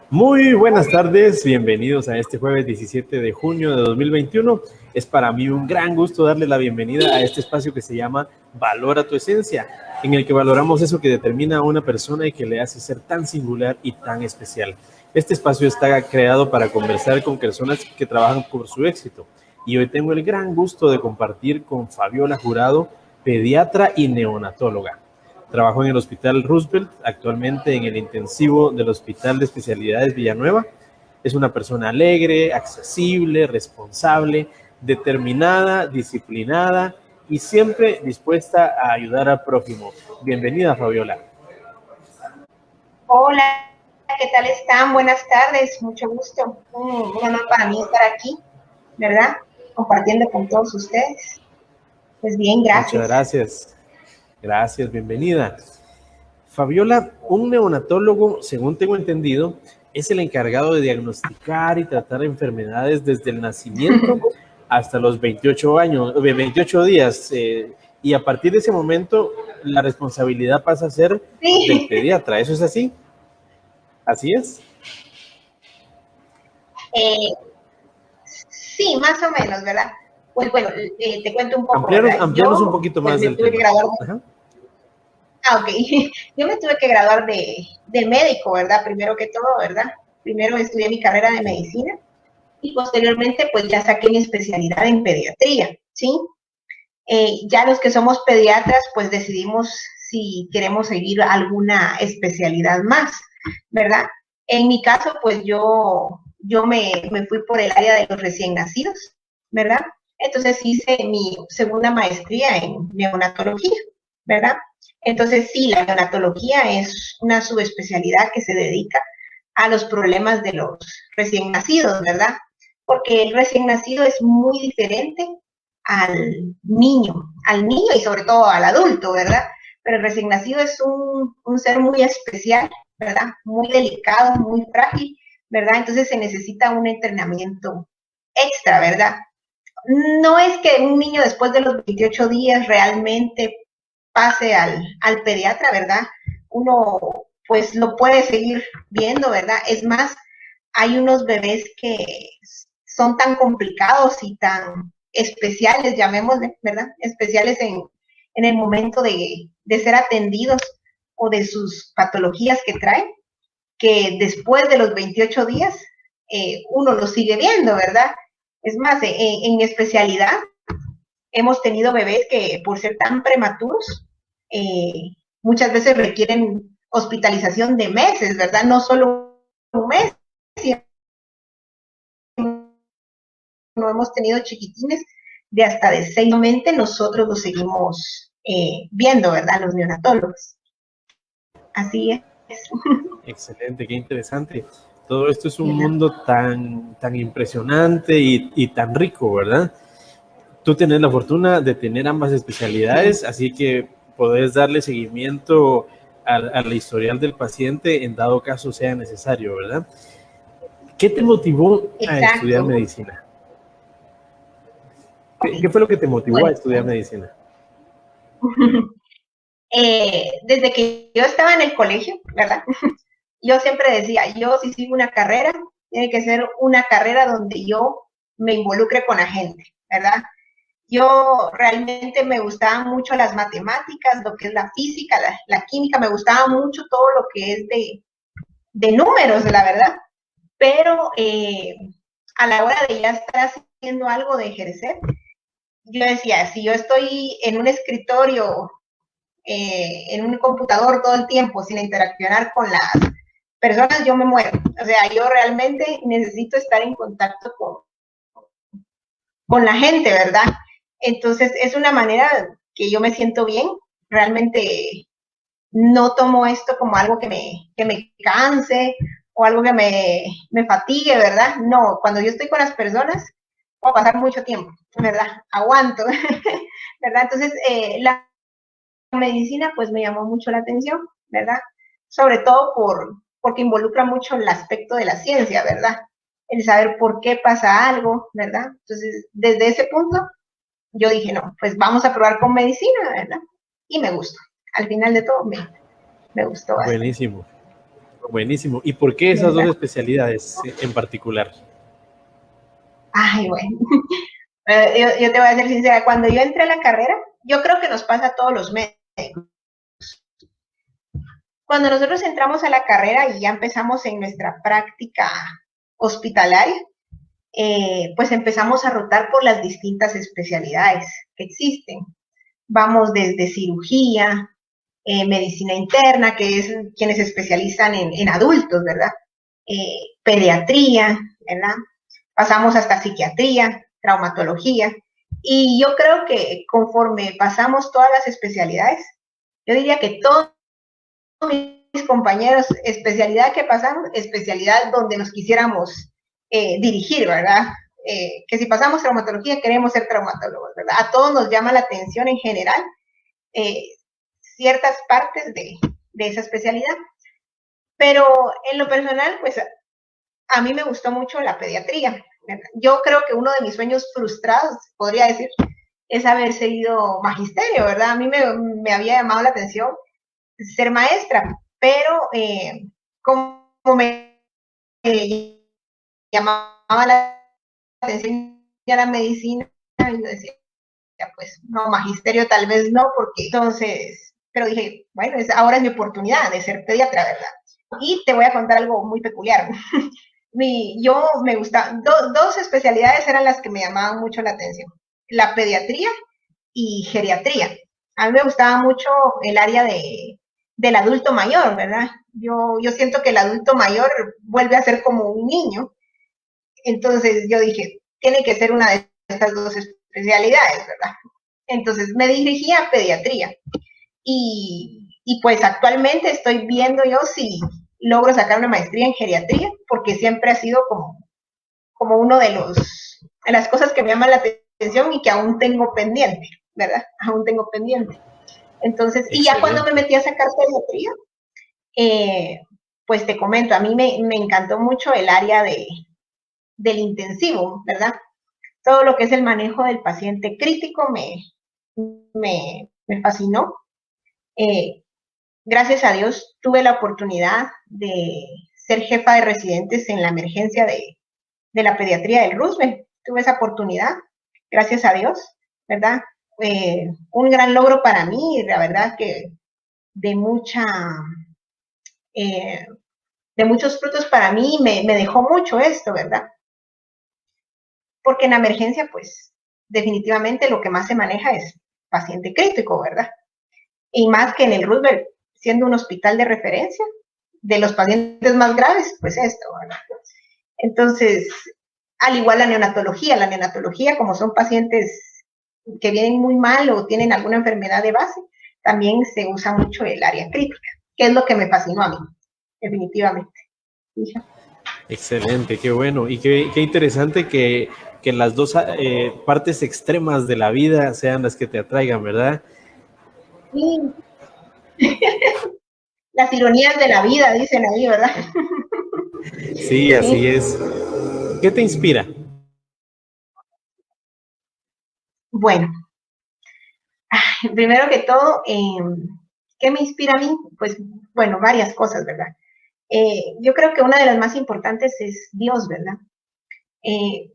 Muy buenas tardes, bienvenidos a este jueves 17 de junio de 2021. Es para mí un gran gusto darle la bienvenida a este espacio que se llama Valora tu Esencia, en el que valoramos eso que determina a una persona y que le hace ser tan singular y tan especial. Este espacio está creado para conversar con personas que trabajan por su éxito. Y hoy tengo el gran gusto de compartir con Fabiola Jurado, pediatra y neonatóloga. Trabajó en el Hospital Roosevelt, actualmente en el intensivo del Hospital de Especialidades Villanueva. Es una persona alegre, accesible, responsable, determinada, disciplinada y siempre dispuesta a ayudar al prójimo. Bienvenida, Fabiola. Hola, ¿qué tal están? Buenas tardes, mucho gusto. Un honor para mí estar aquí, ¿verdad? Compartiendo con todos ustedes. Pues bien, Muchas gracias. gracias. Gracias, bienvenida. Fabiola, un neonatólogo, según tengo entendido, es el encargado de diagnosticar y tratar enfermedades desde el nacimiento hasta los 28 años, 28 días. Y a partir de ese momento, la responsabilidad pasa a ser del Sí, pediatra. ¿Eso es así? ¿Así es? eh, sí, más o menos, ¿verdad? Pues bueno, te cuento un poco, ¿verdad? Amplianos un poquito Pues más me del tuve que tema. graduar. Ajá. Ok. Yo me tuve que graduar de médico, ¿verdad? Primero que todo, ¿verdad? Primero estudié mi carrera de Sí. medicina y posteriormente pues ya saqué mi especialidad en pediatría, ¿sí? Ya los que somos pediatras, pues decidimos si queremos seguir alguna especialidad más, ¿verdad? En mi caso, pues yo me fui por el área de los recién nacidos, ¿verdad? Entonces hice mi segunda maestría en neonatología, ¿verdad? Entonces sí, la neonatología es una subespecialidad que se dedica a los problemas de los recién nacidos, ¿verdad? Porque el recién nacido es muy diferente al niño y sobre todo al adulto, ¿verdad? Pero el recién nacido es un ser muy especial, ¿verdad? Muy delicado, muy frágil, ¿verdad? Entonces se necesita un entrenamiento extra, ¿verdad? No es que un niño después de los 28 días realmente pase al pediatra, ¿verdad? Uno pues lo puede seguir viendo, ¿verdad? Es más, hay unos bebés que son tan complicados y tan especiales, llamémosle, ¿verdad? Especiales en el momento de ser atendidos o de sus patologías que traen, que después de los 28 días uno lo sigue viendo, ¿verdad? Es más, en mi especialidad hemos tenido bebés que por ser tan prematuros, muchas veces requieren hospitalización de meses, ¿verdad? No solo un mes, sino no hemos tenido chiquitines de hasta de 6 meses, nosotros los seguimos viendo, ¿verdad? Los neonatólogos. Así es. Excelente, qué interesante. Todo esto es un mundo tan impresionante y tan rico, ¿verdad? Tú tienes la fortuna de tener ambas especialidades, Sí, así que podés darle seguimiento al historial del paciente en dado caso sea necesario, ¿verdad? ¿Qué te motivó a estudiar exacto. medicina? Ok, ¿Qué fue lo que te motivó a bueno. estudiar medicina? Desde que yo estaba en el colegio, ¿verdad? Yo siempre decía, yo si sigo una carrera, tiene que ser una carrera donde yo me involucre con la gente, ¿verdad? Yo realmente me gustaban mucho las matemáticas, lo que es la física, la química, me gustaba mucho todo lo que es de números, la verdad. Pero a la hora de ya estar haciendo algo de ejercer, yo decía, si yo estoy en un escritorio, en un computador todo el tiempo sin interaccionar con las personas, yo me muero. O sea, yo realmente necesito estar en contacto con la gente, ¿verdad? Entonces, es una manera que yo me siento bien. Realmente no tomo esto como algo que me canse o algo que me fatigue, ¿verdad? No, cuando yo estoy con las personas, puedo pasar mucho tiempo, ¿verdad? Aguanto, ¿verdad? Entonces, la medicina pues me llamó mucho la atención, ¿verdad? Sobre todo porque involucra mucho el aspecto de la ciencia, ¿verdad? El saber por qué pasa algo, ¿verdad? Entonces, desde ese punto, yo dije, no, pues vamos a probar con medicina, ¿verdad? Y me gustó. Al final de todo, me gustó bastante. Buenísimo. Buenísimo. ¿Y por qué esas dos ¿verdad? especialidades en particular? Ay, bueno, yo te voy a ser sincera, cuando yo entré a la carrera, yo creo que nos pasa a todos los médicos. Cuando nosotros entramos a la carrera y ya empezamos en nuestra práctica hospitalaria, pues empezamos a rotar por las distintas especialidades que existen. Vamos desde cirugía, medicina interna, que es quienes se especializan en adultos, ¿verdad? Pediatría, ¿verdad? Pasamos hasta psiquiatría, traumatología, y yo creo que conforme pasamos todas las especialidades, yo diría que todos mis compañeros, especialidad que pasamos, especialidad donde nos quisiéramos dirigir, ¿verdad? Que si pasamos traumatología, queremos ser traumatólogos, ¿verdad? A todos nos llama la atención en general eh, ciertas partes de esa especialidad. Pero en lo personal, pues a mí me gustó mucho la pediatría. ¿Verdad? Yo creo que uno de mis sueños frustrados, podría decir, es haber seguido magisterio, ¿verdad? A mí me había llamado la atención ser maestra, pero como me llamaba la atención ya la medicina, yo decía, pues no, magisterio tal vez no, porque entonces, pero dije, bueno, ahora es mi oportunidad de ser pediatra, ¿verdad? Y te voy a contar algo muy peculiar. Yo me gustaba, dos especialidades eran las que me llamaban mucho la atención, la pediatría y geriatría. A mí me gustaba mucho el área del adulto mayor, ¿verdad? Yo siento que el adulto mayor vuelve a ser como un niño, entonces yo dije, tiene que ser una de estas dos especialidades, ¿verdad? Entoncí me dirigí a pediatría y pues actualmente estoy viendo yo si logro sacar una maestría en geriatría, porque siempre ha sido como uno de las cosas que me llaman la atención y que aún tengo pendiente, ¿verdad? Aún tengo pendiente. Entonces, y ya cuando me Excelente. metí a sacar pediatría, pues te comento, a mí me encantó mucho el área del intensivo, ¿verdad? Todo lo que es el manejo del paciente crítico me fascinó. Eh, gracias a Dios tuve la oportunidad de ser jefa de residentes en la emergencia de la pediatría del Roosevelt. Tuve esa oportunidad, gracias a Dios, ¿verdad? Un gran logro para mí, la verdad que de mucha, eh, de muchos frutos para mí, me dejó mucho esto, ¿verdad? Porque en la emergencia, pues, definitivamente lo que más se maneja es paciente crítico, ¿verdad? Y más que en el Roosevelt, siendo un hospital de referencia, de los pacientes más graves, pues esto, ¿verdad? Entonces, al igual la neonatología, como son pacientes que vienen muy mal o tienen alguna enfermedad de base, también se usa mucho el área crítica, que es lo que me fascinó a mí, definitivamente. Excelente, qué bueno. Y qué interesante que las dos partes extremas de la vida sean las que te atraigan, ¿verdad? Sí. Las ironías de la vida, dicen ahí, ¿verdad? Sí, así Sí. es. ¿Qué te inspira? Bueno, primero que todo, ¿qué me inspira a mí? Pues, bueno, varias cosas, ¿verdad? Yo creo que una de las más importantes es Dios, ¿verdad? Eh,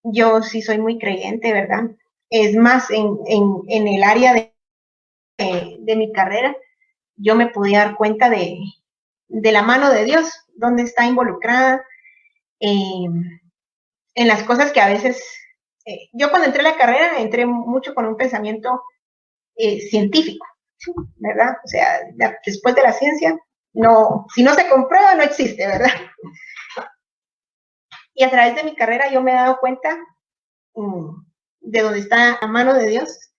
yo sí soy muy creyente, ¿verdad? Es más, en el área de mi carrera, yo me podía dar cuenta de la mano de Dios, dónde está involucrada, eh, en las cosas que a veces, yo cuando entré a la carrera, entré mucho con un pensamiento científico, ¿verdad? O sea, después de la ciencia, no, si no se comprueba, no existe, ¿verdad? Y a través de mi carrera yo me he dado cuenta de dónde está la mano de Dios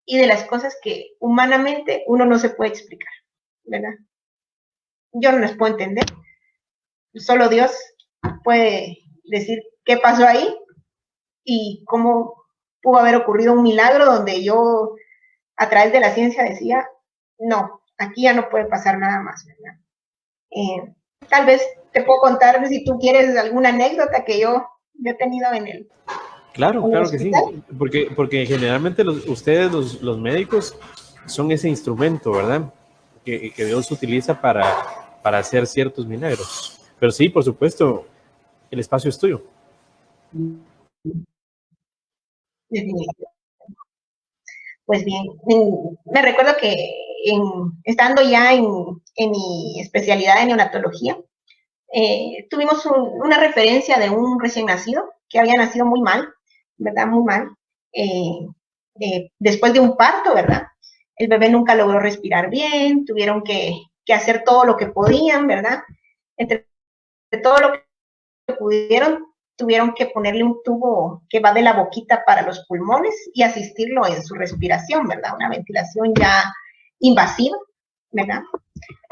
y de las cosas que humanamente uno no se puede explicar, ¿verdad? Yo no las puedo entender, solo Dios puede decir qué pasó ahí y cómo pudo haber ocurrido un milagro donde yo a través de la ciencia decía, no, aquí ya no puede pasar nada más, ¿verdad? Tal vez te puedo contar si tú quieres alguna anécdota que yo he tenido Claro, en el claro que sí, hospital. porque generalmente ustedes, los médicos, son ese instrumento, ¿verdad? Que Dios utiliza para hacer ciertos milagros. Pero sí, por supuesto, el espacio es tuyo. Pues bien, me recuerdo que estando ya en mi especialidad en neonatología, tuvimos una referencia de un recién nacido que había nacido muy mal, ¿verdad? Muy mal. Después de un parto, ¿verdad? El bebé nunca logró respirar bien, tuvieron que hacer todo lo que podían, ¿verdad? Entre todo lo que pudieron, tuvieron que ponerle un tubo que va de la boquita para los pulmones y asistirlo en su respiración, ¿verdad? Una ventilación ya invasiva, ¿verdad?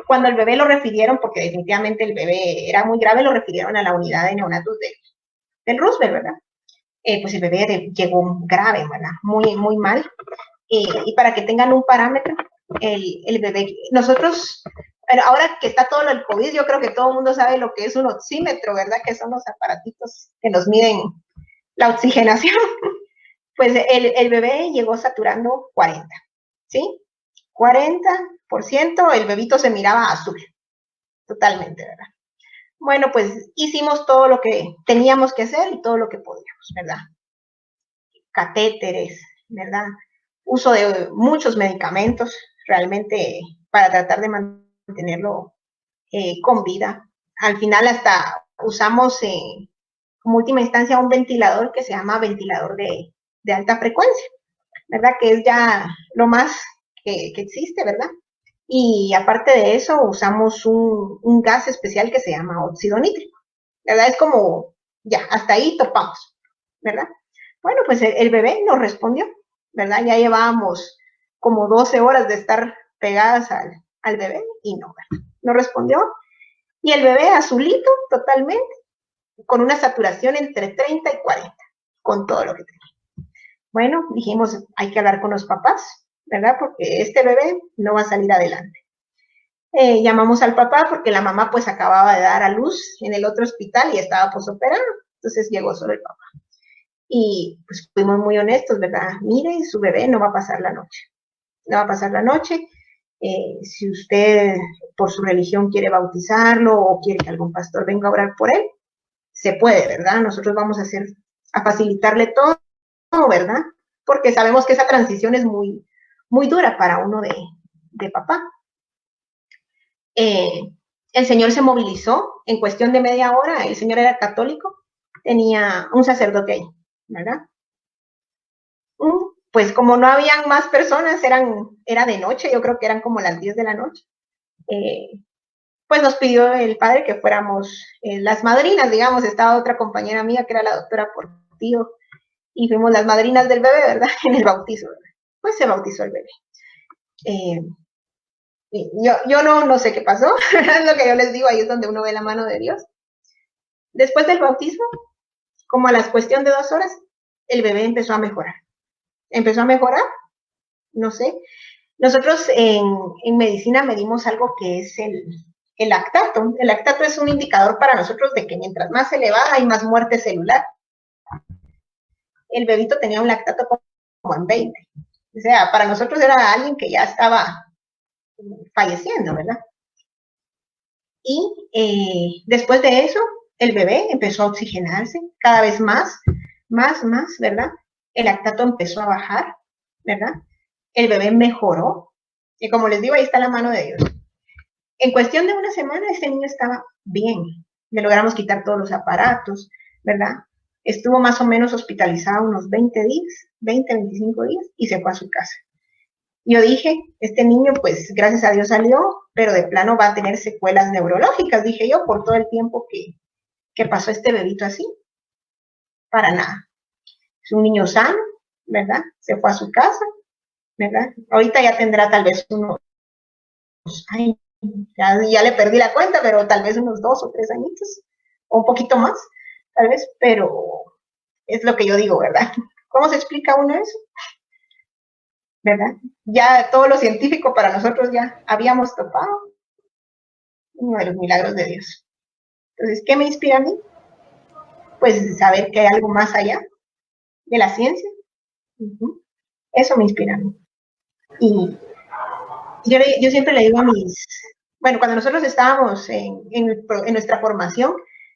Cuando el bebé lo refirieron, porque definitivamente el bebé era muy grave, lo refirieron a la unidad de neonatos del Roosevelt, ¿verdad? Pues el bebé llegó grave, ¿verdad? Muy, muy mal. Y para que tengan un parámetro, el bebé, nosotros, pero ahora que está todo el COVID, yo creo que todo el mundo sabe lo que es un oxímetro, ¿verdad? Que son los aparatitos que nos miden la oxigenación. Pues el bebé llegó saturando 40, ¿sí? 40%, el bebito se miraba azul, totalmente, ¿verdad? Bueno, pues hicimos todo lo que teníamos que hacer y todo lo que podíamos, ¿verdad? Catéteres, ¿verdad? Uso de muchos medicamentos realmente para tratar de mantenerlo con vida. Al final hasta usamos como última instancia un ventilador que se llama ventilador de alta frecuencia, ¿verdad? Que es ya lo más que existe, ¿verdad? Y aparte de eso usamos un gas especial que se llama óxido nítrico, ¿verdad? Es como, ya, hasta ahí topamos, ¿verdad? Bueno, pues el bebé nos respondió, ¿verdad? Ya llevábamos como 12 horas de estar pegadas al bebé y no, ¿verdad? No respondió. Y el bebé azulito totalmente, con una saturación entre 30 y 40, con todo lo que tenía. Bueno, dijimos, hay que hablar con los papás, ¿verdad? Porque este bebé no va a salir adelante. Llamamos al papá porque la mamá pues acababa de dar a luz en el otro hospital y estaba posoperando, entonces llegó solo el papá. Y pues fuimos muy honestos, ¿verdad? Mire, su bebé no va a pasar la noche, no va a pasar la noche. Si usted por su religión quiere bautizarlo o quiere que algún pastor venga a orar por él, se puede, ¿verdad? Nosotros vamos a facilitarle todo, ¿verdad? Porque sabemos que esa transición es muy, muy dura para uno de papá. El señor se movilizó en cuestión de media hora, el señor era católico, tenía un sacerdote ahí, ¿verdad? Pues como no habían más personas, era de noche, yo creo que eran como las 10 de la noche, pues nos pidió el padre que fuéramos las madrinas, digamos, estaba otra compañera mía que era la doctora Portillo, y fuimos las madrinas del bebé, ¿verdad? En el bautizo, ¿verdad? Pues se bautizó el bebé. Yo no sé qué pasó, es lo que yo les digo, ahí es donde uno ve la mano de Dios. Después del bautismo, como a la cuestión de 2 horas, el bebé empezó a mejorar. Empezó a mejorar, no sé. Nosotros en medicina medimos algo que es el lactato. El lactato es un indicador para nosotros de que mientras más elevada hay más muerte celular. El bebito tenía un lactato como en 20. O sea, para nosotros era alguien que ya estaba falleciendo, ¿verdad? Y después de eso, el bebé empezó a oxigenarse cada vez más, ¿verdad? El lactato empezó a bajar, ¿verdad? El bebé mejoró. Y como les digo, ahí está la mano de Dios. En cuestión de una semana, este niño estaba bien. Le logramos quitar todos los aparatos, ¿verdad? Estuvo más o menos hospitalizado unos 20 días, 20, 25 días, y se fue a su casa. Yo dije, este niño, pues, gracias a Dios salió, pero de plano va a tener secuelas neurológicas, dije yo, por todo el tiempo que pasó este bebito así. Para nada. Es un niño sano, ¿verdad? Se fue a su casa, ¿verdad? Ahorita ya tendrá tal vez unos, ay, ya le perdí la cuenta, pero tal vez unos 2 o 3 añitos, o un poquito más, tal vez, pero es lo que yo digo, ¿verdad? ¿Cómo se explica uno eso? ¿Verdad? Ya todo lo científico para nosotros ya habíamos topado uno de los milagros de Dios. Entonces, ¿qué me inspira a mí? Pues saber que hay algo más allá de la ciencia. Eso me inspira a mí. Y yo siempre le digo bueno, cuando nosotros estábamos en nuestra formación,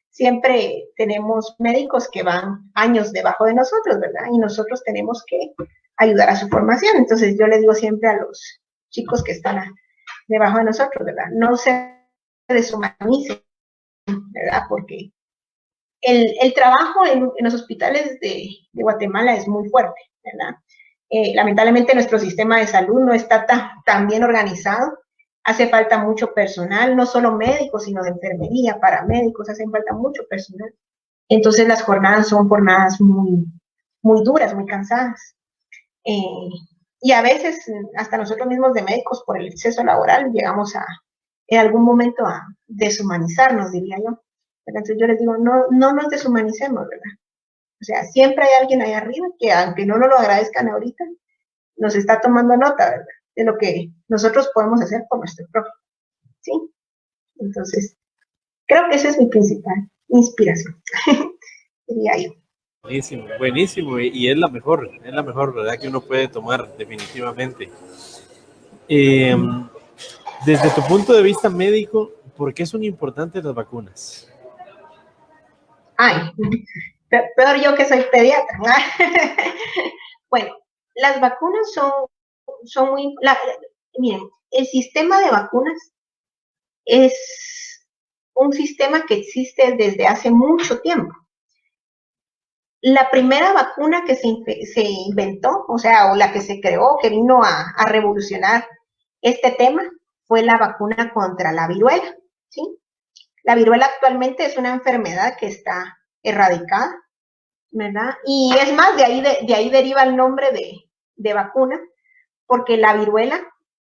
siempre tenemos médicos que van años debajo de nosotros, ¿verdad? Y nosotros tenemos que ayudar a su formación. Entonces yo les digo siempre a los chicos que están debajo de nosotros, ¿verdad? No se deshumanicen, ¿verdad? Porque el trabajo en los hospitales de Guatemala es muy fuerte, ¿verdad? Lamentablemente nuestro sistema de salud no está tan bien organizado, hace falta mucho personal, no solo médicos, sino de enfermería, paramédicos, hacen falta mucho personal. Entonces las jornadas son jornadas muy duras, muy cansadas. Y a veces hasta nosotros mismos de médicos por el exceso laboral llegamos en algún momento a deshumanizarnos, diría yo. Entonces yo les digo, no nos deshumanicemos, ¿verdad? O sea, siempre hay alguien ahí arriba que, aunque no nos lo agradezcan ahorita, nos está tomando nota, ¿verdad? De lo que nosotros podemos hacer por nuestro propio, ¿sí? Entonces, creo que esa es mi principal inspiración, diría yo. Buenísimo, buenísimo, y es la mejor, ¿verdad? Que uno puede tomar, definitivamente. Eh, desde tu punto de vista médico, ¿por qué son importantes las vacunas? Ay, peor yo que soy pediatra. Bueno, las vacunas son muy... miren, el sistema de vacunas es un sistema que existe desde hace mucho tiempo. La primera vacuna que se inventó, o sea, o la que se creó, que vino a revolucionar este tema, fue la vacuna contra la viruela, ¿sí? La viruela actualmente es una enfermedad que está erradicada, ¿verdad? Y es más, de ahí deriva el nombre de vacuna, porque la viruela,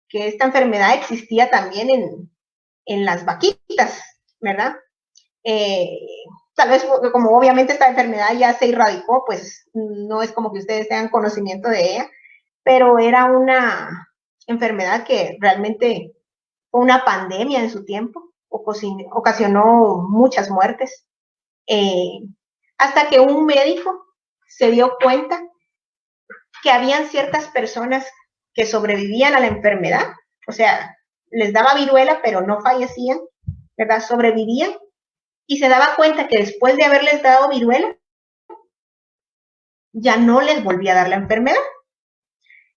que esta enfermedad existía también en las vaquitas, ¿verdad? Tal vez como obviamente esta enfermedad ya se erradicó, pues no es como que ustedes tengan conocimiento de ella, pero era una enfermedad que realmente fue una pandemia en su tiempo, ocasionó muchas muertes, hasta que un médico se dio cuenta que habían ciertas personas que sobrevivían a la enfermedad, o sea, les daba viruela, pero no fallecían, ¿verdad? Sobrevivían, y se daba cuenta que después de haberles dado viruela, ya no les volvía a dar la enfermedad.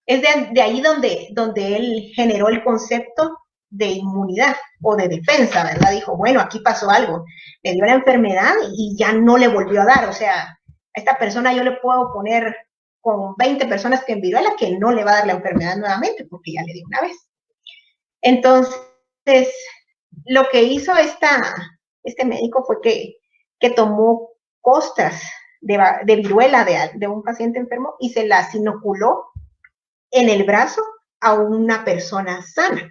Es de ahí donde él generó el concepto de inmunidad o de defensa, ¿verdad? Dijo, bueno, aquí pasó algo, le dio la enfermedad y ya no le volvió a dar, o sea, a esta persona yo le puedo poner con 20 personas que en viruela que no le va a dar la enfermedad nuevamente porque ya le dio una vez. Entonces, lo que hizo este médico fue que tomó costras de viruela de un paciente enfermo y se las inoculó en el brazo a una persona sana,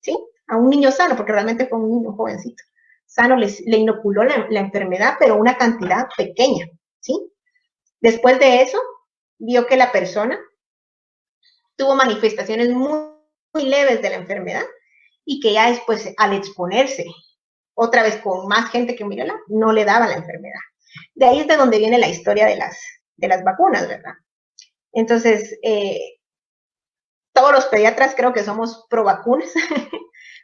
¿sí? A un niño sano, porque realmente fue un niño jovencito. Sano le inoculó la enfermedad, pero una cantidad pequeña, ¿sí? Después de eso, vio que la persona tuvo manifestaciones muy leves de la enfermedad y que ya después, al exponerse otra vez con más gente que viruela, no le daba la enfermedad. De ahí es de donde viene la historia de las vacunas, ¿verdad? Entonces, todos los pediatras creo que somos pro vacunas,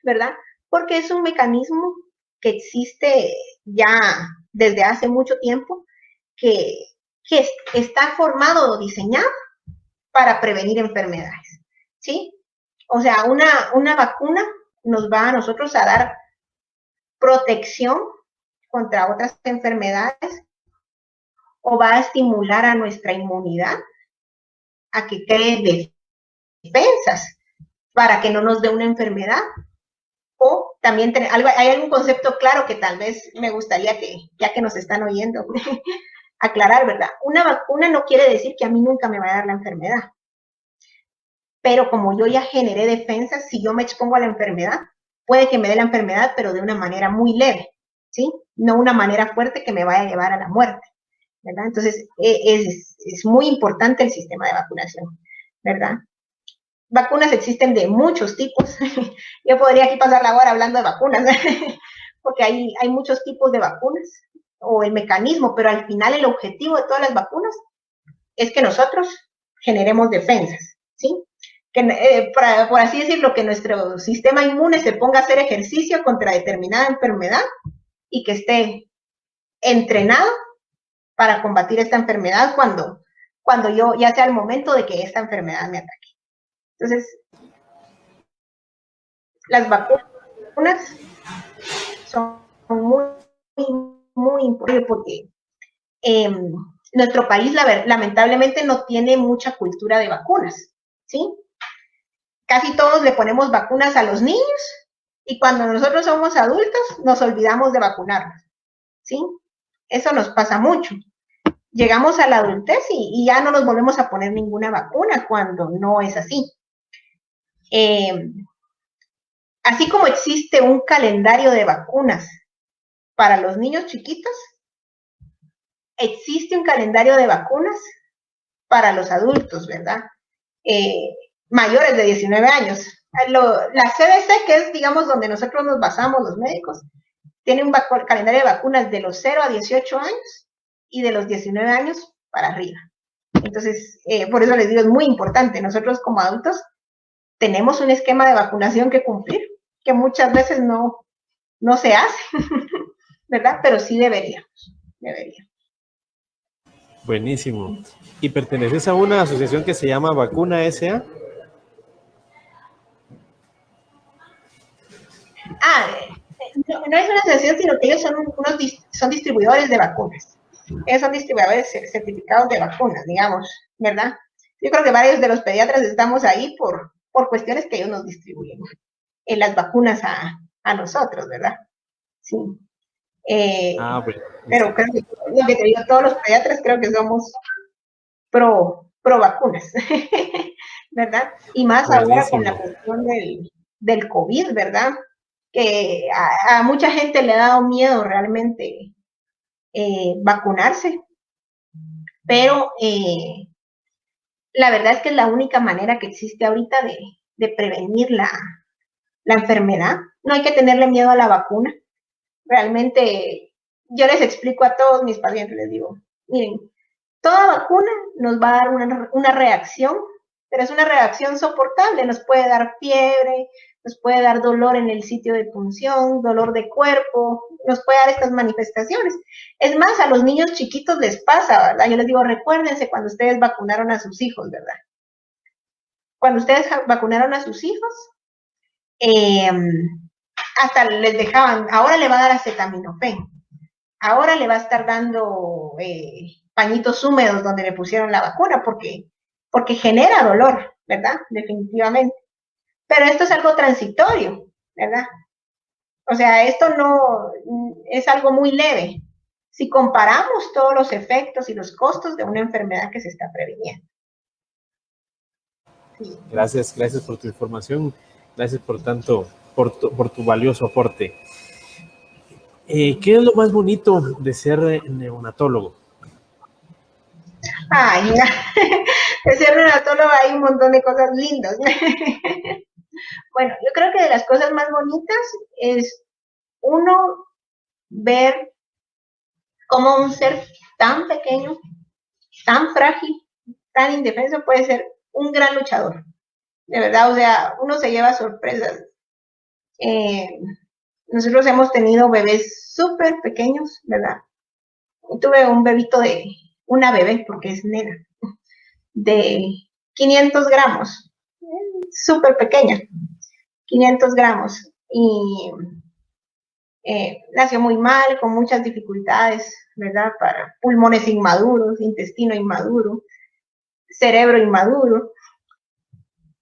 ¿verdad? Porque es un mecanismo que existe ya desde hace mucho tiempo, que está formado o diseñado para prevenir enfermedades, ¿sí? O sea, una vacuna nos va a nosotros a dar protección contra otras enfermedades o va a estimular a nuestra inmunidad a que cree defensas para que no nos dé una enfermedad. O también hay algún concepto claro que tal vez me gustaría que, ya que nos están oyendo, aclarar, ¿verdad? Una vacuna no quiere decir que a mí nunca me va a dar la enfermedad. Pero como yo ya generé defensas, si yo me expongo a la enfermedad, puede que me dé la enfermedad, pero de una manera muy leve, ¿sí? No una manera fuerte que me vaya a llevar a la muerte, ¿verdad? Entonces, es muy importante el sistema de vacunación, ¿verdad? Vacunas existen de muchos tipos. Yo podría aquí pasar la hora hablando de vacunas, porque hay muchos tipos de vacunas o el mecanismo, pero al final el objetivo de todas las vacunas es que nosotros generemos defensas, ¿sí? por así decirlo, que nuestro sistema inmune se ponga a hacer ejercicio contra determinada enfermedad y que esté entrenado para combatir esta enfermedad cuando yo ya sea el momento de que esta enfermedad me ataque. Entonces, las vacunas son muy, muy importantes porque nuestro país lamentablemente no tiene mucha cultura de vacunas, ¿sí? Casi todos le ponemos vacunas a los niños y cuando nosotros somos adultos nos olvidamos de vacunarnos, ¿sí? Eso nos pasa mucho. Llegamos a la adultez y ya no nos volvemos a poner ninguna vacuna cuando no es así. Así como existe un calendario de vacunas para los niños chiquitos, existe un calendario de vacunas para los adultos, ¿verdad? Mayores de 19 años. La CDC, que es, digamos, donde nosotros nos basamos los médicos, tiene un calendario de vacunas de los 0 a 18 años y de los 19 años para arriba. Entonces, por eso les digo, es muy importante. Nosotros como adultos tenemos un esquema de vacunación que cumplir, que muchas veces no se hace, ¿verdad? Pero sí deberíamos. Buenísimo. ¿Y perteneces a una asociación que se llama Vacuna S.A.? No es una asociación, sino que ellos son distribuidores de vacunas. Ellos son distribuidores certificados de vacunas, digamos, ¿verdad? Yo creo que varios de los pediatras estamos ahí por cuestiones que ellos nos distribuyen las vacunas a nosotros, ¿verdad? Sí. Bueno, pero creo que lo que te digo, todos los pediatras creo que somos pro vacunas, ¿verdad? Y más ahora con la cuestión del COVID, ¿verdad? Que a mucha gente le ha dado miedo realmente vacunarse, pero la verdad es que es la única manera que existe ahorita de prevenir la enfermedad. No hay que tenerle miedo a la vacuna. Realmente yo les explico a todos mis pacientes, les digo, miren, toda vacuna nos va a dar una reacción, pero es una reacción soportable, nos puede dar fiebre, nos puede dar dolor en el sitio de punción, dolor de cuerpo, nos puede dar estas manifestaciones. Es más, a los niños chiquitos les pasa, ¿verdad? Yo les digo, recuérdense cuando ustedes vacunaron a sus hijos, ¿verdad? Cuando ustedes vacunaron a sus hijos, hasta les dejaban, ahora le va a dar acetaminofén, ahora le va a estar dando pañitos húmedos donde le pusieron la vacuna, porque genera dolor, ¿verdad? Definitivamente. Pero esto es algo transitorio, ¿verdad? O sea, esto no es algo muy leve si comparamos todos los efectos y los costos de una enfermedad que se está previniendo. Sí. Gracias por tu información, gracias por tu valioso aporte. ¿Qué es lo más bonito de ser neonatólogo? Ay, de ser neonatólogo hay un montón de cosas lindas. Bueno, yo creo que de las cosas más bonitas es uno ver cómo un ser tan pequeño, tan frágil, tan indefenso puede ser un gran luchador. De verdad, o sea, uno se lleva sorpresas. Nosotros hemos tenido bebés súper pequeños, ¿verdad? Tuve un bebito una bebé, porque es nena, de 500 gramos, súper pequeña, 500 gramos, y nació muy mal, con muchas dificultades, ¿verdad? Para pulmones inmaduros, intestino inmaduro, cerebro inmaduro,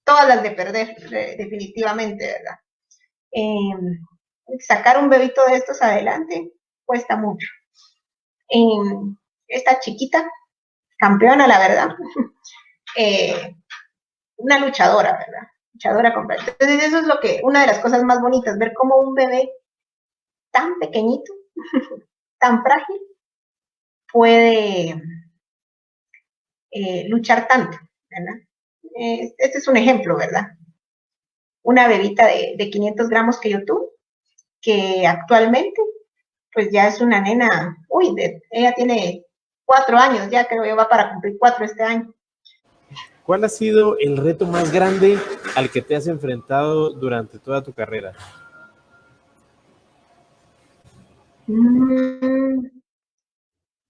todas las de perder, definitivamente, ¿verdad? Sacar un bebito de estos adelante cuesta mucho. Esta chiquita, campeona, la verdad, una luchadora, ¿verdad? Luchadora completa. Entonces eso es una de las cosas más bonitas, ver cómo un bebé tan pequeñito, tan frágil, puede luchar tanto, ¿verdad? Este es un ejemplo, ¿verdad? Una bebita de 500 gramos que yo tuve, que actualmente, pues ya es una nena, ella tiene 4 años, ya creo que va para cumplir 4 este año. ¿Cuál ha sido el reto más grande al que te has enfrentado durante toda tu carrera?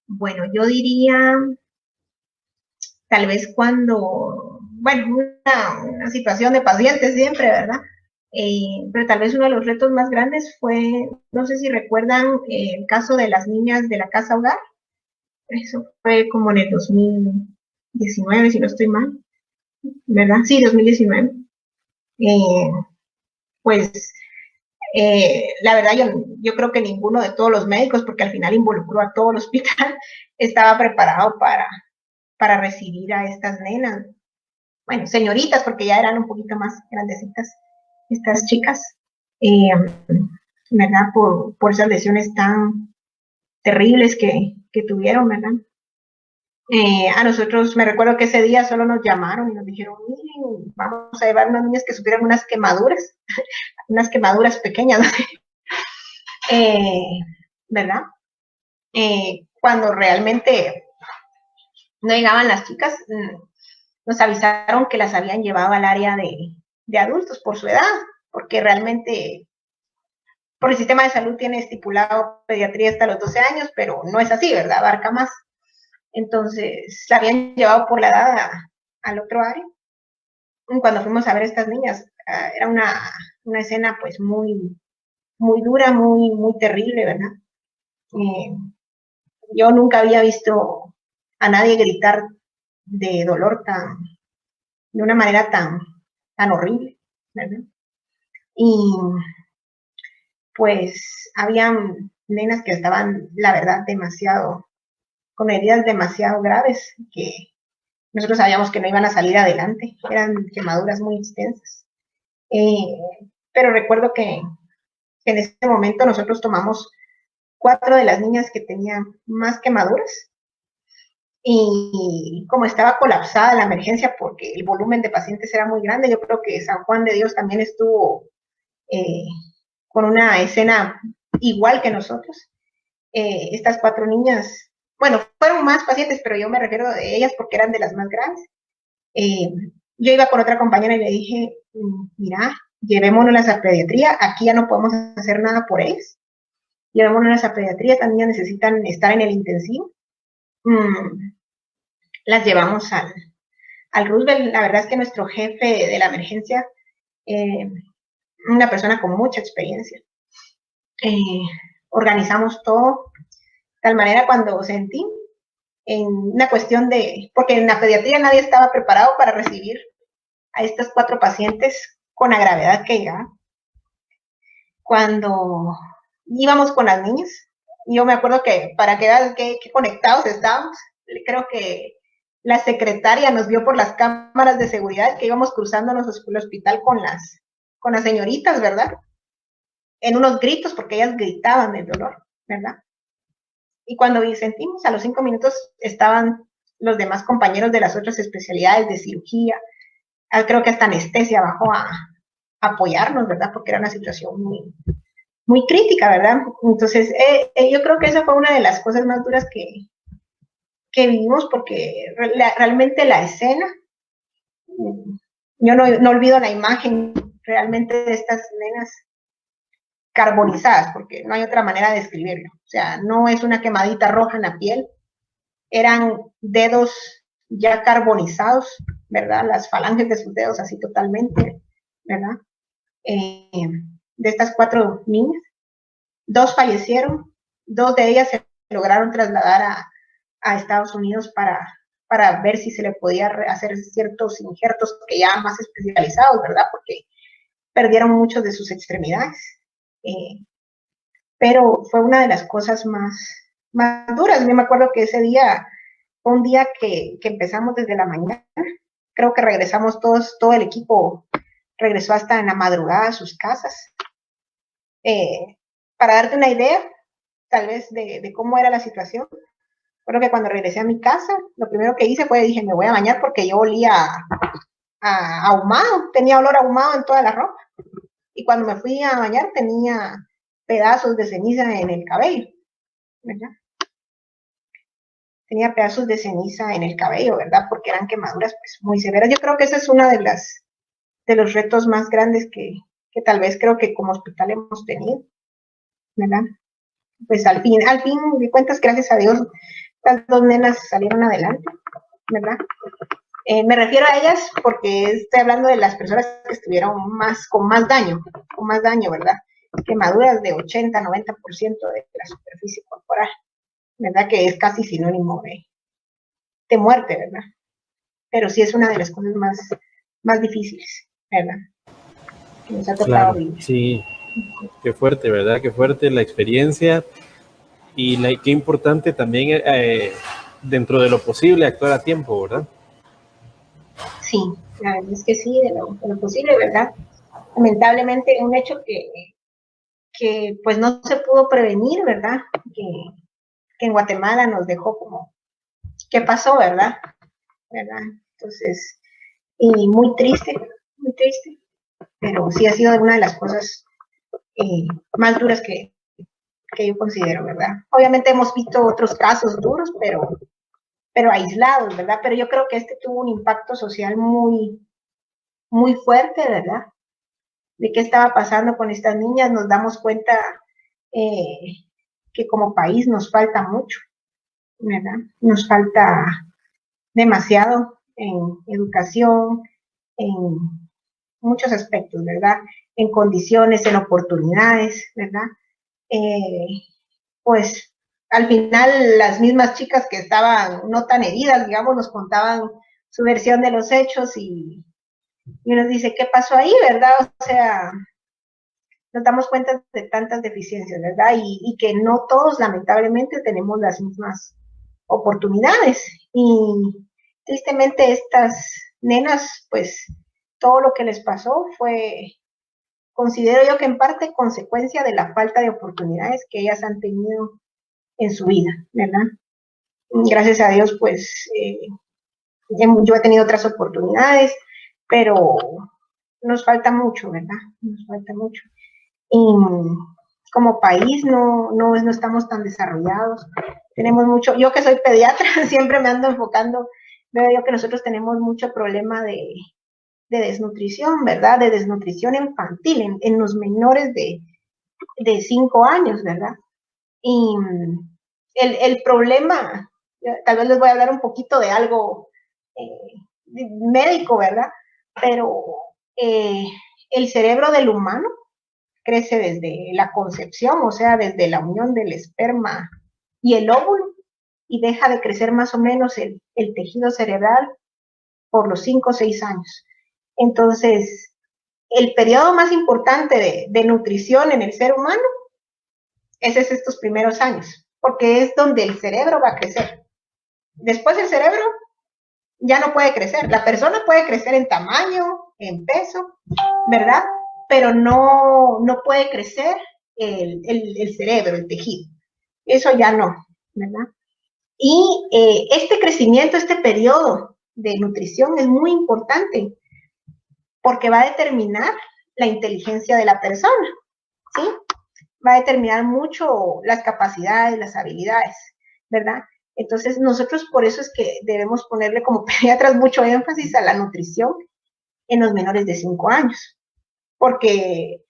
Bueno, yo diría, tal vez cuando, bueno, una situación de pacientes siempre, ¿verdad? Pero tal vez uno de los retos más grandes fue, no sé si recuerdan el caso de las niñas de la casa hogar. Eso fue como en el 2019, si no estoy mal, ¿verdad? Sí, 2019. Eh, pues la verdad yo creo que ninguno de todos los médicos, porque al final involucró a todo el hospital, estaba preparado para recibir a estas nenas. Bueno, señoritas, porque ya eran un poquito más grandecitas estas chicas, eh, ¿verdad? Por esas lesiones tan terribles que tuvieron, ¿verdad? A nosotros, me recuerdo que ese día solo nos llamaron y nos dijeron, miren, vamos a llevar unas niñas que sufrieron unas quemaduras pequeñas, ¿verdad? Cuando realmente no llegaban las chicas, nos avisaron que las habían llevado al área de adultos por su edad, porque realmente por el sistema de salud tiene estipulado pediatría hasta los 12 años, pero no es así, ¿verdad? Abarca más. Entonces, la habían llevado por la edad al otro área. Cuando fuimos a ver a estas niñas, era una escena pues muy dura, muy terrible, ¿verdad? Yo nunca había visto a nadie gritar de dolor de una manera tan horrible, ¿verdad? Y pues habían nenas que estaban, la verdad, con heridas demasiado graves, que nosotros sabíamos que no iban a salir adelante, eran quemaduras muy extensas. Pero recuerdo que en ese momento nosotros tomamos 4 de las niñas que tenían más quemaduras, y como estaba colapsada la emergencia porque el volumen de pacientes era muy grande, yo creo que San Juan de Dios también estuvo eh, con una escena igual que nosotros. Estas 4 niñas, bueno, fueron más pacientes, pero yo me refiero a ellas porque eran de las más grandes. Yo iba con otra compañera y le dije, mira, llevémonos a pediatría, aquí ya no podemos hacer nada por ellas, llevémonos a pediatría, estas niñas necesitan estar en el intensivo. Las llevamos al Roosevelt. La verdad es que nuestro jefe de la emergencia, una persona con mucha experiencia, organizamos todo, de tal manera cuando sentí en una cuestión porque en la pediatría nadie estaba preparado para recibir a estas 4 pacientes con la gravedad que llegaban. Cuando íbamos con las niñas, yo me acuerdo que para que vean qué conectados estábamos, creo que la secretaria nos vio por las cámaras de seguridad que íbamos cruzándonos el hospital con las señoritas, ¿verdad? En unos gritos, porque ellas gritaban de dolor, ¿verdad? Y cuando sentimos, a los 5 minutos estaban los demás compañeros de las otras especialidades de cirugía, creo que hasta anestesia bajó a apoyarnos, ¿verdad? Porque era una situación muy crítica, ¿verdad? Entonces, yo creo que esa fue una de las cosas más duras que vivimos, porque realmente la escena, yo no olvido la imagen realmente de estas nenas carbonizadas, porque no hay otra manera de describirlo. O sea, no es una quemadita roja en la piel, eran dedos ya carbonizados, ¿verdad? Las falanges de sus dedos así totalmente, ¿verdad? De estas 4 niñas, 2 fallecieron, 2 de ellas se lograron trasladar a Estados Unidos para ver si se le podía hacer ciertos injertos que ya más especializados, ¿verdad? Porque perdieron muchos de sus extremidades. Pero fue una de las cosas más duras. Yo me acuerdo que ese día fue un día que empezamos desde la mañana. Creo que regresamos todo el equipo regresó hasta en la madrugada a sus casas. Para darte una idea, tal vez, de cómo era la situación, creo que cuando regresé a mi casa, lo primero que hice dije, me voy a bañar porque yo olía a ahumado, tenía olor a ahumado en toda la ropa. Y cuando me fui a bañar tenía pedazos de ceniza en el cabello, ¿verdad? tenía pedazos de ceniza en el cabello, ¿verdad? Porque eran quemaduras pues muy severas. Yo creo que esa es una de los retos más grandes que tal vez creo que como hospital hemos tenido, ¿verdad? Pues al fin de cuentas, gracias a Dios, las dos nenas salieron adelante, ¿verdad? Me refiero a ellas porque estoy hablando de las personas que estuvieron con más daño, ¿verdad? Quemaduras de 80-90% de la superficie corporal, ¿verdad? Que es casi sinónimo de muerte, ¿verdad? Pero sí es una de las cosas más difíciles, ¿verdad? Que nos ha tocado Claro, vivir. sí, qué fuerte, ¿verdad? Qué fuerte la experiencia y qué importante también dentro de lo posible actuar a tiempo, ¿verdad? Sí, la verdad es que sí, de lo posible, ¿verdad? Lamentablemente un hecho que pues no se pudo prevenir, ¿verdad? Que en Guatemala nos dejó como, ¿qué pasó, verdad? Entonces, y muy triste, pero sí ha sido una de las cosas más duras que yo considero, ¿verdad? Obviamente hemos visto otros casos duros, pero aislados, ¿verdad? Pero yo creo que este tuvo un impacto social muy fuerte, ¿verdad? De qué estaba pasando con estas niñas, nos damos cuenta que como país nos falta mucho, ¿verdad? Nos falta demasiado en educación, en muchos aspectos, ¿verdad? En condiciones, en oportunidades, ¿verdad? Pues al final las mismas chicas que estaban no tan heridas, digamos, nos contaban su versión de los hechos y nos dice, ¿qué pasó ahí, verdad? O sea, nos damos cuenta de tantas deficiencias, ¿verdad? Y que no todos, lamentablemente, tenemos las mismas oportunidades. Y tristemente estas nenas, pues todo lo que les pasó fue, considero yo que en parte consecuencia de la falta de oportunidades que ellas han tenido en su vida, ¿verdad? Gracias a Dios, pues yo he tenido otras oportunidades, pero nos falta mucho, ¿verdad? Nos falta mucho. Y como país no estamos tan desarrollados. Tenemos mucho, yo que soy pediatra, siempre me ando enfocando, veo yo que nosotros tenemos mucho problema de desnutrición, ¿verdad? De desnutrición infantil en los menores de 5 años, ¿verdad? Y el problema, tal vez les voy a hablar un poquito de algo médico, ¿verdad? Pero el cerebro del humano crece desde la concepción, o sea, desde la unión del esperma y el óvulo, y deja de crecer más o menos el tejido cerebral por los 5 o 6 años. Entonces, el periodo más importante de nutrición en el ser humano es estos primeros años, porque es donde el cerebro va a crecer. Después el cerebro ya no puede crecer. La persona puede crecer en tamaño, en peso, ¿verdad? Pero no puede crecer el cerebro, el tejido. Eso ya no, ¿verdad? Y este crecimiento, este periodo de nutrición es muy importante porque va a determinar la inteligencia de la persona, ¿sí? Va a determinar mucho las capacidades, las habilidades, ¿verdad? Entonces, nosotros por eso es que debemos ponerle como pediatras mucho énfasis a la nutrición en los menores de 5 años, porque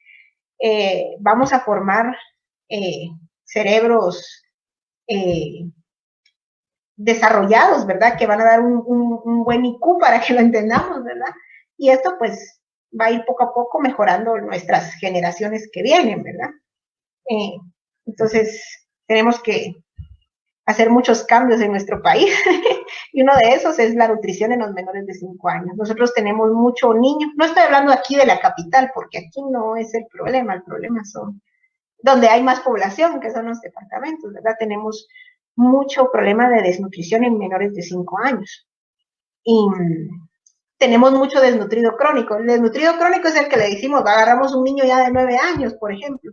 vamos a formar cerebros desarrollados, ¿verdad? Que van a dar un buen IQ para que lo entendamos, ¿verdad? Y esto pues va a ir poco a poco mejorando nuestras generaciones que vienen, ¿verdad? Entonces, tenemos que hacer muchos cambios en nuestro país y uno de esos es la nutrición en los menores de 5 años. Nosotros tenemos mucho niño, no estoy hablando aquí de la capital porque aquí no es el problema son donde hay más población, que son los departamentos, ¿verdad? Tenemos mucho problema de desnutrición en menores de 5 años. Y tenemos mucho desnutrido crónico. El desnutrido crónico es el que le decimos, agarramos un niño ya de 9 años, por ejemplo,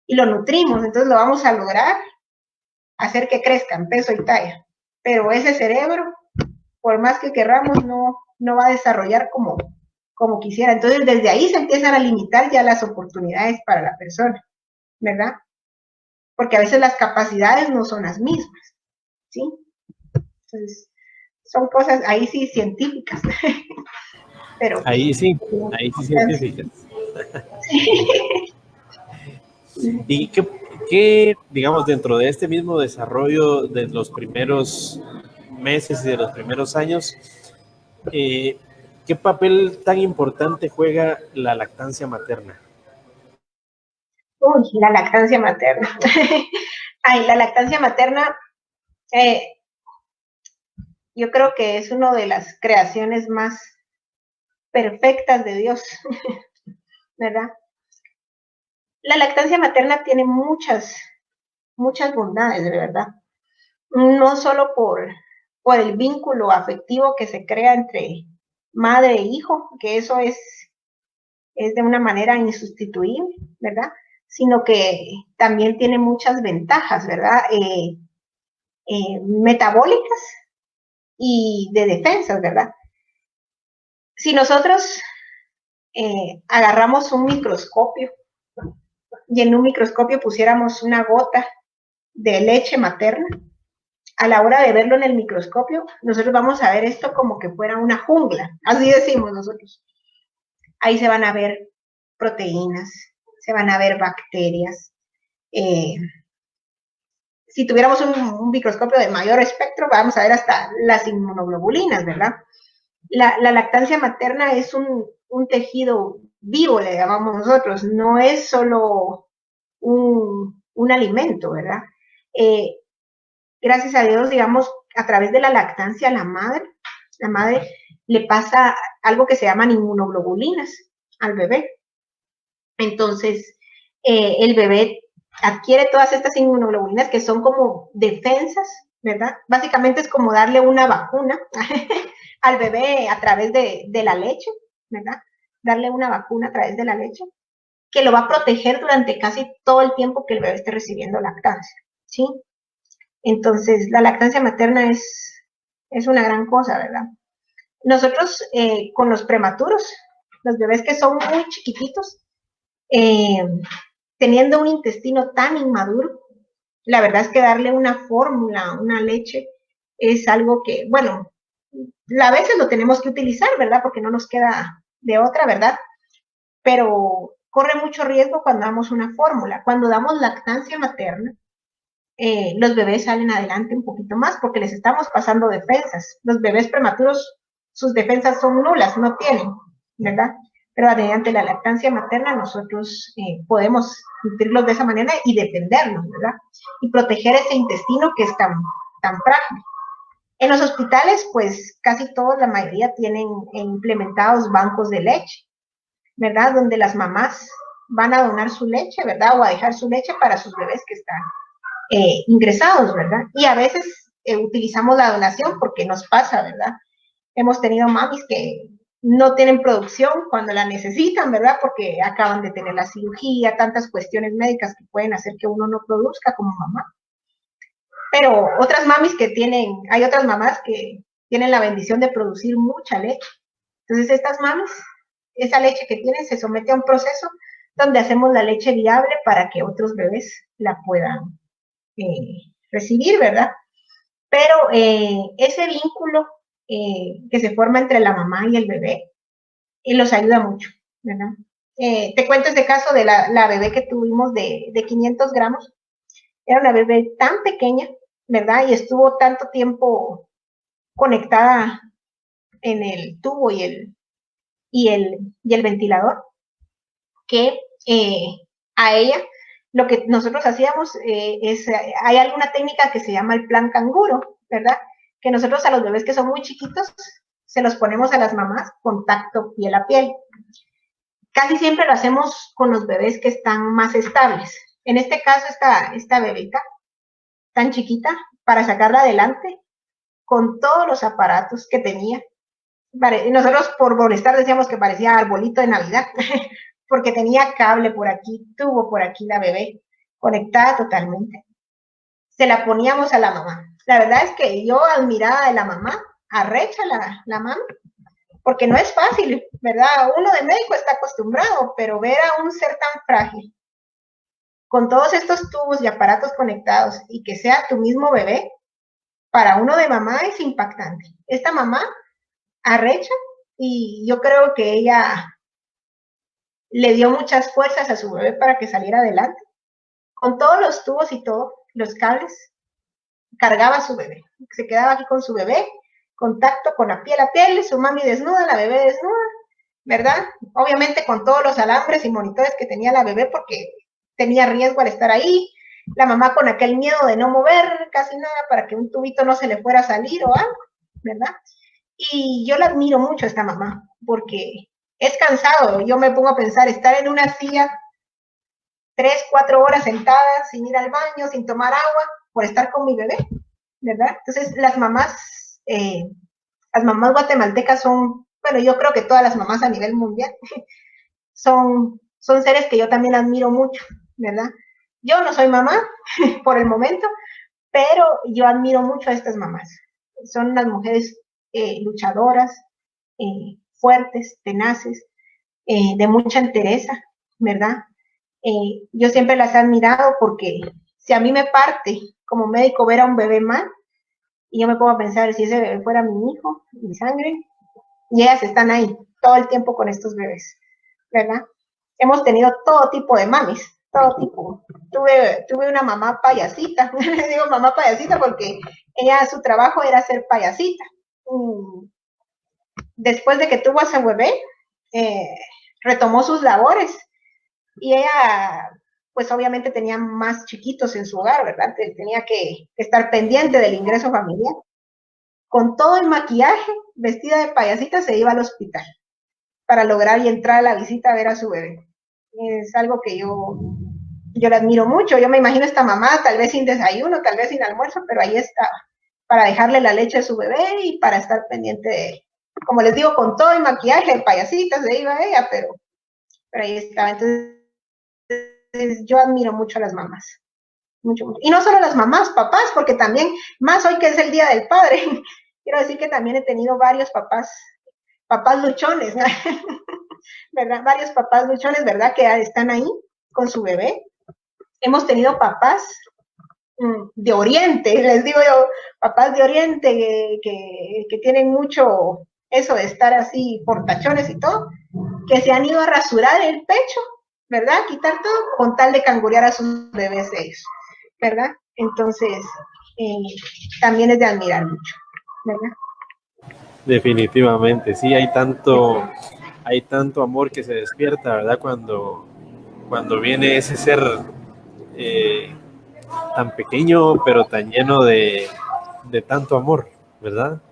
y lo nutrimos, entonces lo vamos a lograr hacer que crezca en peso y talla. Pero ese cerebro, por más que querramos, no va a desarrollar como quisiera. Entonces, desde ahí se empiezan a limitar ya las oportunidades para la persona, ¿verdad? Porque a veces las capacidades no son las mismas, ¿sí? Entonces, son cosas ahí sí científicas, pero ahí sí científicas. ¿Y qué, digamos, dentro de este mismo desarrollo de los primeros meses y de los primeros años, qué papel tan importante juega la lactancia materna? Uy, la lactancia materna. Ay, la lactancia materna, yo creo que es una de las creaciones más perfectas de Dios, ¿verdad? La lactancia materna tiene muchas bondades, de verdad. No solo por el vínculo afectivo que se crea entre madre e hijo, que eso es de una manera insustituible, ¿verdad? Sino que también tiene muchas ventajas, ¿verdad? Metabólicas y de defensas, ¿verdad? Si nosotros agarramos un microscopio y en un microscopio pusiéramos una gota de leche materna, a la hora de verlo en el microscopio, nosotros vamos a ver esto como que fuera una jungla, así decimos nosotros. Ahí se van a ver proteínas, se van a ver bacterias. Si tuviéramos un microscopio de mayor espectro, vamos a ver hasta las inmunoglobulinas, ¿verdad? La lactancia materna es un tejido vivo, le llamamos nosotros, no es solo un alimento, ¿verdad? Gracias a Dios, digamos, a través de la lactancia, la madre le pasa algo que se llaman inmunoglobulinas al bebé. Entonces, el bebé adquiere todas estas inmunoglobulinas que son como defensas, ¿verdad? Básicamente es como darle una vacuna al bebé a través de la leche, ¿verdad? Darle una vacuna a través de la leche que lo va a proteger durante casi todo el tiempo que el bebé esté recibiendo lactancia, ¿sí? Entonces, la lactancia materna es una gran cosa, ¿verdad? Nosotros con los prematuros, los bebés que son muy chiquititos, teniendo un intestino tan inmaduro, la verdad es que darle una fórmula, una leche, es algo que, bueno, a veces lo tenemos que utilizar, ¿verdad? Porque no nos queda de otra, ¿verdad? Pero corre mucho riesgo cuando damos una fórmula. Cuando damos lactancia materna, los bebés salen adelante un poquito más porque les estamos pasando defensas. Los bebés prematuros, sus defensas son nulas, no tienen, ¿verdad? Pero mediante la lactancia materna nosotros podemos nutrirlos de esa manera y defenderlos, ¿verdad? Y proteger ese intestino que es tan frágil. En los hospitales, pues casi todos, la mayoría tienen implementados bancos de leche, ¿verdad? Donde las mamás van a donar su leche, ¿verdad? O a dejar su leche para sus bebés que están ingresados, ¿verdad? Y a veces utilizamos la donación porque nos pasa, ¿verdad? Hemos tenido mamis que no tienen producción cuando la necesitan, ¿verdad? Porque acaban de tener la cirugía, tantas cuestiones médicas que pueden hacer que uno no produzca como mamá. Pero otras mamis hay otras mamás que tienen la bendición de producir mucha leche. Entonces estas mamis, esa leche que tienen se somete a un proceso donde hacemos la leche viable para que otros bebés la puedan recibir, ¿verdad? Pero ese vínculo que se forma entre la mamá y el bebé los ayuda mucho, ¿verdad? Te cuento este caso de la bebé que tuvimos de 500 gramos. Era una bebé tan pequeña, ¿verdad? Y estuvo tanto tiempo conectada en el tubo y el ventilador que a ella lo que nosotros hacíamos hay alguna técnica que se llama el plan canguro, ¿verdad? Que nosotros a los bebés que son muy chiquitos se los ponemos a las mamás contacto piel a piel. Casi siempre lo hacemos con los bebés que están más estables. En este caso, esta bebita tan chiquita, para sacarla adelante, con todos los aparatos que tenía. Nosotros por molestar decíamos que parecía arbolito de Navidad, porque tenía cable por aquí, tubo por aquí la bebé, conectada totalmente. Se la poníamos a la mamá. La verdad es que yo admirada de la mamá, arrecha la mamá, porque no es fácil, ¿verdad? Uno de médico está acostumbrado, pero ver a un ser tan frágil, con todos estos tubos y aparatos conectados, y que sea tu mismo bebé, para uno de mamá es impactante. Esta mamá arrecha y yo creo que ella le dio muchas fuerzas a su bebé para que saliera adelante. Con todos los tubos y todo, los cables, cargaba a su bebé. Se quedaba aquí con su bebé, contacto con la piel, su mami desnuda, la bebé desnuda, ¿verdad? Obviamente con todos los alambres y monitores que tenía la bebé porque tenía riesgo al estar ahí. La mamá con aquel miedo de no mover casi nada para que un tubito no se le fuera a salir o algo, ¿verdad? Y yo la admiro mucho a esta mamá porque es cansado. Yo me pongo a pensar, estar en una silla 3, 4 horas sentada sin ir al baño, sin tomar agua, por estar con mi bebé, ¿verdad? Entonces las mamás guatemaltecas son, bueno, yo creo que todas las mamás a nivel mundial son seres que yo también admiro mucho, ¿verdad? Yo no soy mamá por el momento, pero yo admiro mucho a estas mamás. Son unas mujeres luchadoras, fuertes, tenaces, de mucha entereza, ¿verdad? Yo siempre las he admirado porque si a mí me parte como médico ver a un bebé mal, y yo me pongo a pensar si ese bebé fuera mi hijo, mi sangre, y ellas están ahí todo el tiempo con estos bebés, ¿verdad? Hemos tenido todo tipo de mamis, todo tipo. Tuve una mamá payasita, le digo mamá payasita porque ella, su trabajo era ser payasita. Después de que tuvo a su bebé, retomó sus labores y ella, pues obviamente tenía más chiquitos en su hogar, ¿verdad? Tenía que estar pendiente del ingreso familiar. Con todo el maquillaje, vestida de payasita, se iba al hospital para lograr y entrar a la visita a ver a su bebé. Es algo que yo la admiro mucho. Yo me imagino esta mamá, tal vez sin desayuno, tal vez sin almuerzo, pero ahí está, para dejarle la leche a su bebé y para estar pendiente de él. Como les digo, con todo el maquillaje de payasita se iba ella, pero ahí estaba. Entonces, yo admiro mucho a las mamás. Mucho, mucho. Y no solo las mamás, papás, porque también, más hoy que es el Día del Padre, quiero decir que también he tenido varios papás luchones, ¿no? ¿Verdad? Varios papás luchones, ¿verdad? Que están ahí con su bebé. Hemos tenido papás de Oriente, les digo yo, papás de Oriente que tienen mucho eso de estar así portachones y todo, que se han ido a rasurar el pecho, ¿verdad? Quitar todo con tal de cangurear a sus bebés ellos, ¿verdad? Entonces, también es de admirar mucho, ¿verdad? Definitivamente, sí, hay tanto amor que se despierta, ¿verdad? Cuando viene ese ser tan pequeño, pero tan lleno de tanto amor, ¿verdad?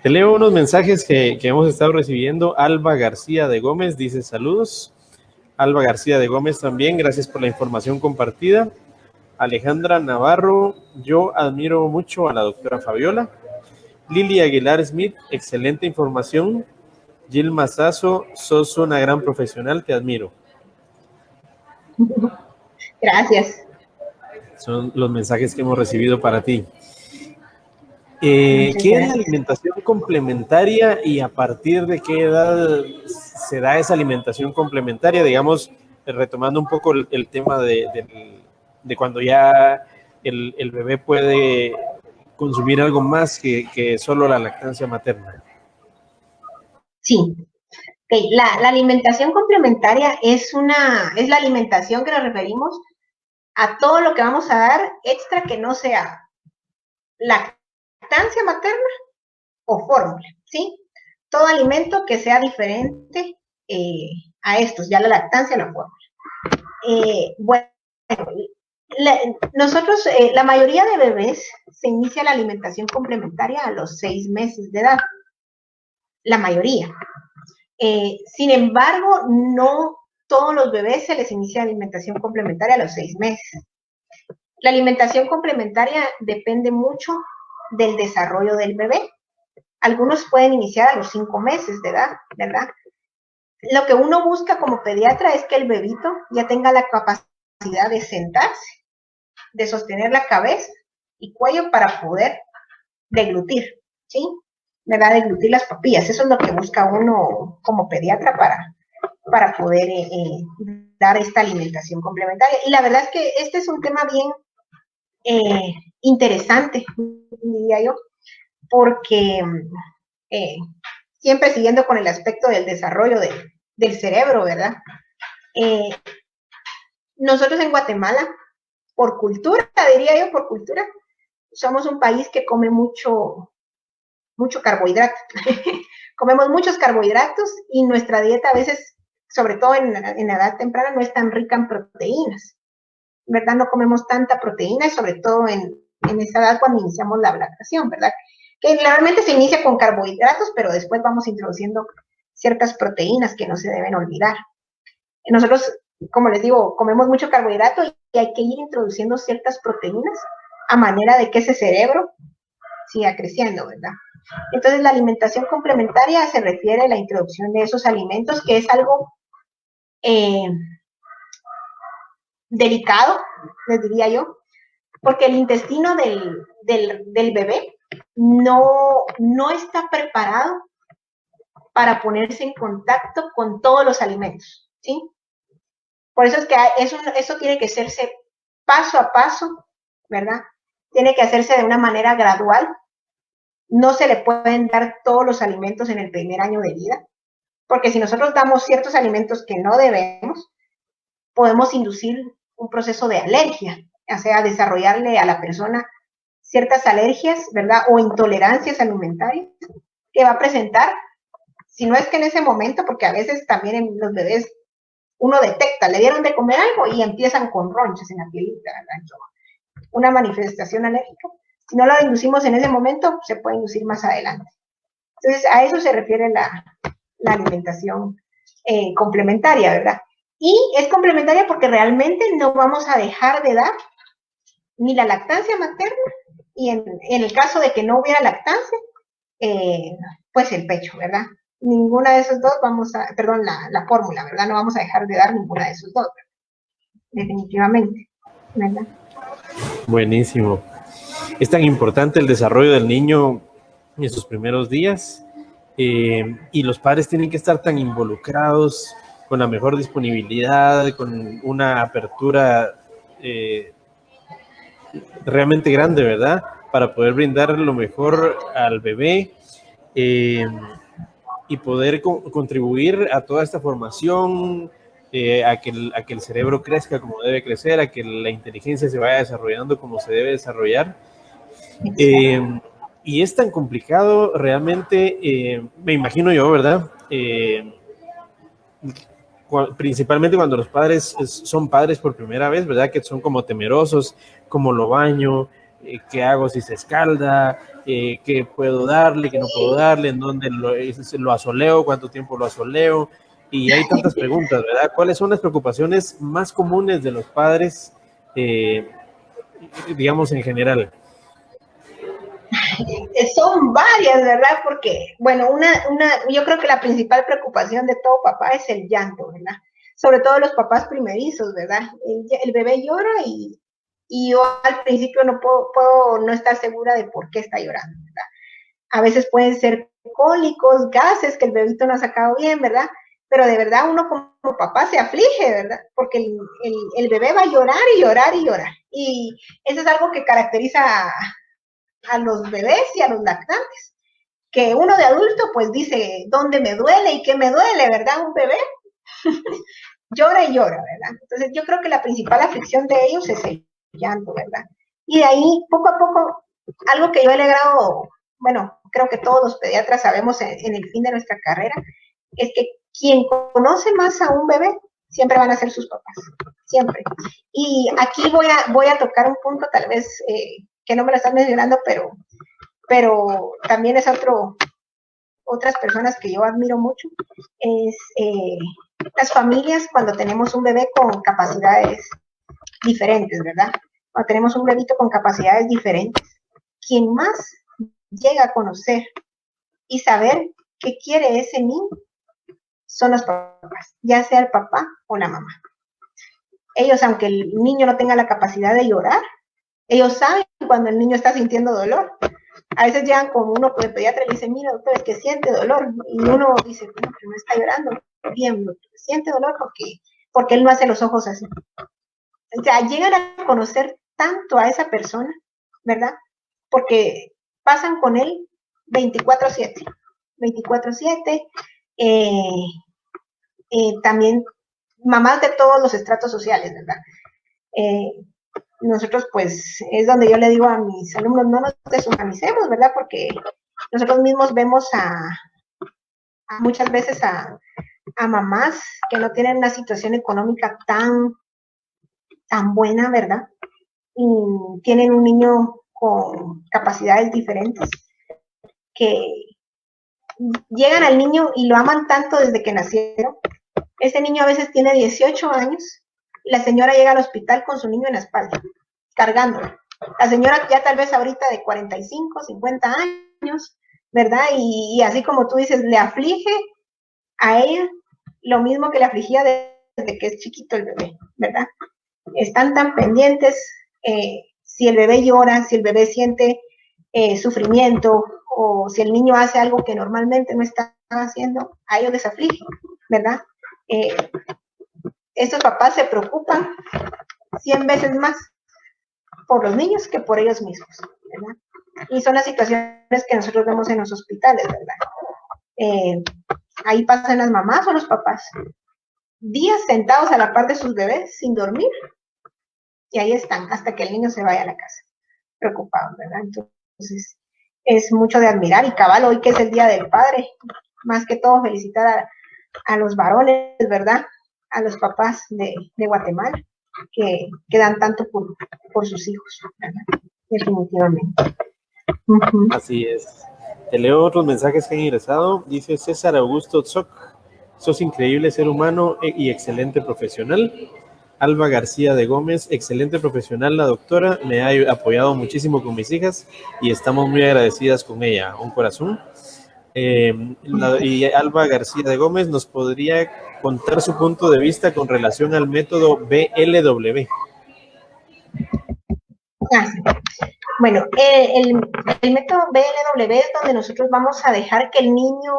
Te leo unos mensajes que hemos estado recibiendo. Alba García de Gómez dice saludos. Alba García de Gómez también, gracias por la información compartida. Alejandra Navarro, yo admiro mucho a la doctora Fabiola. Lili Aguilar Smith, excelente información. Gil Mazazo, sos una gran profesional, te admiro. Gracias. Son los mensajes que hemos recibido para ti. ¿Qué es la alimentación complementaria y a partir de qué edad se da esa alimentación complementaria? Digamos, retomando un poco el tema de cuando ya el bebé puede consumir algo más que solo la lactancia materna. Sí. Okay. La alimentación complementaria es la alimentación que nos referimos a todo lo que vamos a dar extra que no sea lactancia materna o fórmula, ¿sí? Todo alimento que sea diferente a estos, ya la lactancia o la fórmula. Bueno, nosotros, la mayoría de bebés se inicia la alimentación complementaria a los 6 meses de edad. La mayoría. Sin embargo, no todos los bebés se les inicia alimentación complementaria a los 6 meses. La alimentación complementaria depende mucho del desarrollo del bebé. Algunos pueden iniciar a los 5 meses de edad, ¿verdad? Lo que uno busca como pediatra es que el bebito ya tenga la capacidad de sentarse, de sostener la cabeza y cuello para poder deglutir, ¿sí? ¿Verdad? Deglutir las papillas. Eso es lo que busca uno como pediatra para poder dar esta alimentación complementaria. Y la verdad es que este es un tema bien interesante, diría yo, porque siempre siguiendo con el aspecto del desarrollo del cerebro, ¿verdad? Eh, nosotros en Guatemala, por cultura, diría yo, por cultura, somos un país que come mucho carbohidrato. Comemos muchos carbohidratos y nuestra dieta a veces, sobre todo en edad temprana, no es tan rica en proteínas. ¿Verdad? No comemos tanta proteína y sobre todo en esa edad cuando iniciamos la lactación, ¿verdad? Que realmente se inicia con carbohidratos, pero después vamos introduciendo ciertas proteínas que no se deben olvidar. Nosotros, como les digo, comemos mucho carbohidrato y hay que ir introduciendo ciertas proteínas a manera de que ese cerebro siga creciendo, ¿verdad? Entonces, la alimentación complementaria se refiere a la introducción de esos alimentos, que es algo delicado, les diría yo, porque el intestino del bebé no está preparado para ponerse en contacto con todos los alimentos, ¿sí? Por eso es que eso tiene que hacerse paso a paso, ¿verdad? Tiene que hacerse de una manera gradual. No se le pueden dar todos los alimentos en el primer año de vida, porque si nosotros damos ciertos alimentos que no debemos, podemos inducir un proceso de alergia, o sea, desarrollarle a la persona ciertas alergias, ¿verdad? O intolerancias alimentarias que va a presentar, si no es que en ese momento, porque a veces también en los bebés uno detecta, le dieron de comer algo y empiezan con ronchas en la pielita, ¿verdad? Una manifestación alérgica. Si no lo inducimos en ese momento, se puede inducir más adelante. Entonces, a eso se refiere la alimentación complementaria, ¿verdad? Y es complementaria porque realmente no vamos a dejar de dar ni la lactancia materna y en el caso de que no hubiera lactancia, pues el pecho, ¿verdad? Ninguna de esos dos perdón, la fórmula, ¿verdad? No vamos a dejar de dar ninguna de esos dos, ¿verdad? Definitivamente, ¿verdad? Buenísimo. Es tan importante el desarrollo del niño en sus primeros días y los padres tienen que estar tan involucrados con la mejor disponibilidad, con una apertura realmente grande, ¿verdad? Para poder brindar lo mejor al bebé y poder contribuir a toda esta formación, a que el cerebro crezca como debe crecer, a que la inteligencia se vaya desarrollando como se debe desarrollar. Y es tan complicado realmente, me imagino yo, ¿verdad? Principalmente cuando los padres son padres por primera vez, ¿verdad? Que son como temerosos, cómo lo baño, qué hago si se escalda, qué puedo darle, qué no puedo darle, en dónde lo asoleo, cuánto tiempo lo asoleo. Y hay tantas preguntas, ¿verdad? ¿Cuáles son las preocupaciones más comunes de los padres, digamos, en general? Son varias, ¿verdad? Porque, bueno, yo creo que la principal preocupación de todo papá es el llanto, ¿verdad? Sobre todo los papás primerizos, ¿verdad? El bebé llora y yo al principio no puedo no estar segura de por qué está llorando, ¿verdad? A veces pueden ser cólicos, gases que el bebito no ha sacado bien, ¿verdad? Pero de verdad uno como papá se aflige, ¿verdad? Porque el bebé va a llorar y llorar y llorar. Y eso es algo que caracteriza a los bebés y a los lactantes, que uno de adulto pues dice dónde me duele y qué me duele, ¿verdad? Un bebé llora y llora, ¿verdad? Entonces yo creo que la principal aflicción de ellos es el llanto, ¿verdad? Y de ahí poco a poco, algo que yo he logrado, bueno, creo que todos los pediatras sabemos en el fin de nuestra carrera, es que quien conoce más a un bebé siempre van a ser sus papás, siempre. Y aquí voy a tocar un punto tal vez que no me lo están mencionando, pero también es otras personas que yo admiro mucho, es las familias cuando tenemos un bebé con capacidades diferentes, ¿verdad? Cuando tenemos un bebito con capacidades diferentes, quien más llega a conocer y saber qué quiere ese niño son los papás, ya sea el papá o la mamá. Ellos, aunque el niño no tenga la capacidad de llorar, ellos saben cuando el niño está sintiendo dolor. A veces llegan con uno de pediatra y le dicen, mira, doctor, es que siente dolor. Y uno dice, bueno, pero no está llorando. Bien, doctor, siente dolor porque él no hace los ojos así. O sea, llegan a conocer tanto a esa persona ¿verdad? Porque pasan con él 24/7, 24/7, también mamás de todos los estratos sociales, ¿verdad? Nosotros pues es donde yo le digo a mis alumnos, no nos deshumanicemos, ¿verdad? Porque nosotros mismos vemos muchas veces a mamás que no tienen una situación económica tan buena, ¿verdad? Y tienen un niño con capacidades diferentes que llegan al niño y lo aman tanto desde que nacieron. Ese niño a veces tiene 18 años y la señora llega al hospital con su niño en la espalda, cargándolo. La señora ya tal vez ahorita de 45, 50 años, ¿verdad? Y así como tú dices, le aflige a ella lo mismo que le afligía desde que es chiquito el bebé, ¿verdad? Están tan pendientes, si el bebé llora, si el bebé siente sufrimiento o si el niño hace algo que normalmente no está haciendo, a ellos les aflige, ¿verdad? Estos papás se preocupan 100 veces más por los niños que por ellos mismos, ¿verdad? Y son las situaciones que nosotros vemos en los hospitales, ¿verdad? Ahí pasan las mamás o los papás, días sentados a la par de sus bebés sin dormir, y ahí están hasta que el niño se vaya a la casa, preocupados, ¿verdad? Entonces, es mucho de admirar, y cabal, hoy que es el Día del Padre, más que todo felicitar a los varones, ¿verdad? A los papás de Guatemala, que dan tanto por sus hijos, ¿verdad? Definitivamente. Así es. Te leo otros mensajes que han ingresado. Dice César Augusto Tzoc, sos increíble ser humano y excelente profesional. Alba García de Gómez, excelente profesional la doctora, me ha apoyado muchísimo con mis hijas y estamos muy agradecidas con ella. Un corazón. Y Alba García de Gómez nos podría contar su punto de vista con relación al método BLW. Bueno, el método BLW es donde nosotros vamos a dejar que el niño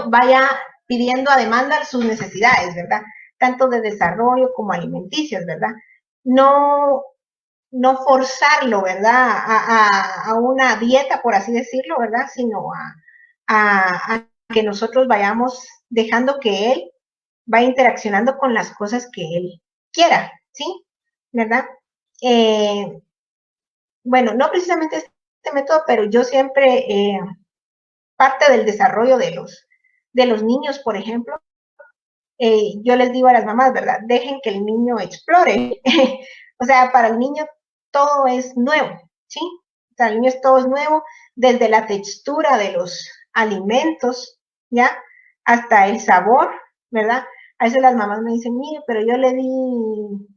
vaya pidiendo a demanda sus necesidades, ¿verdad? Tanto de desarrollo como alimenticias, ¿verdad? No forzarlo, ¿verdad? A una dieta, por así decirlo, ¿verdad? Sino a que nosotros vayamos dejando que él vaya interaccionando con las cosas que él quiera, ¿sí? ¿Verdad? Bueno, no precisamente este método, pero yo siempre, parte del desarrollo de los niños, por ejemplo, yo les digo a las mamás, ¿verdad? Dejen que el niño explore. O sea, para el niño todo es nuevo, ¿sí? O sea, el niño todo es nuevo, desde la textura de los alimentos, ¿ya? Hasta el sabor, ¿verdad? A veces las mamás me dicen, mire, pero yo le di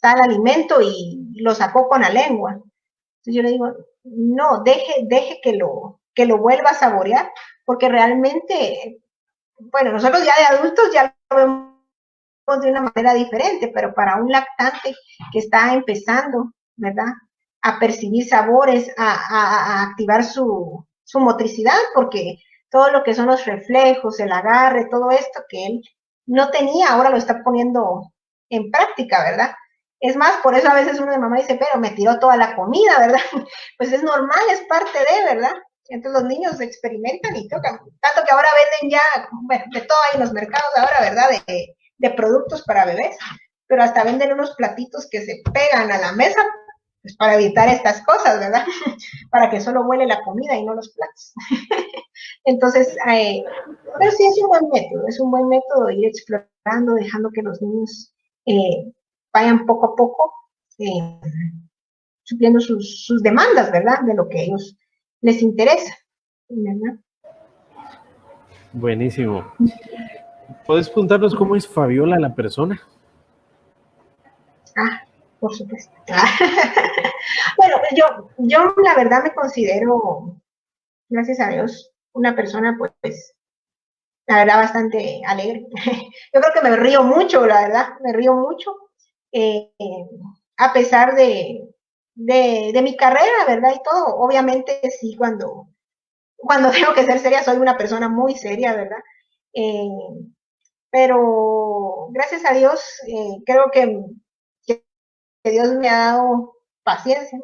tal alimento y lo sacó con la lengua. Entonces yo le digo, no, deje que lo vuelva a saborear, porque realmente, bueno, nosotros ya de adultos ya lo vemos de una manera diferente, pero para un lactante que está empezando, ¿verdad? A percibir sabores, a activar su motricidad, porque todo lo que son los reflejos, el agarre, todo esto que él no tenía, ahora lo está poniendo en práctica, ¿verdad? Es más, por eso a veces uno de mamá dice, pero me tiró toda la comida, ¿verdad? Pues es normal, es parte de, ¿verdad? Entonces los niños experimentan y tocan. Tanto que ahora venden ya, bueno, de todo hay en los mercados ahora, ¿verdad? De productos para bebés, pero hasta venden unos platitos que se pegan a la mesa, pues para evitar estas cosas, ¿verdad? Para que solo huele la comida y no los platos. Entonces, pero sí es un buen método ir explorando, dejando que los niños vayan poco a poco supliendo sus demandas, ¿verdad? De lo que a ellos les interesa, ¿verdad? Buenísimo. ¿Puedes contarnos cómo es Fabiola la persona? Por supuesto. Bueno, pues yo la verdad me considero, gracias a Dios, una persona pues la verdad bastante alegre. Yo creo que me río mucho, la verdad, me río mucho, a pesar de mi carrera, ¿verdad? Y todo, obviamente sí, cuando tengo que ser seria, soy una persona muy seria, ¿verdad? Pero gracias a Dios, creo que Dios me ha dado paciencia,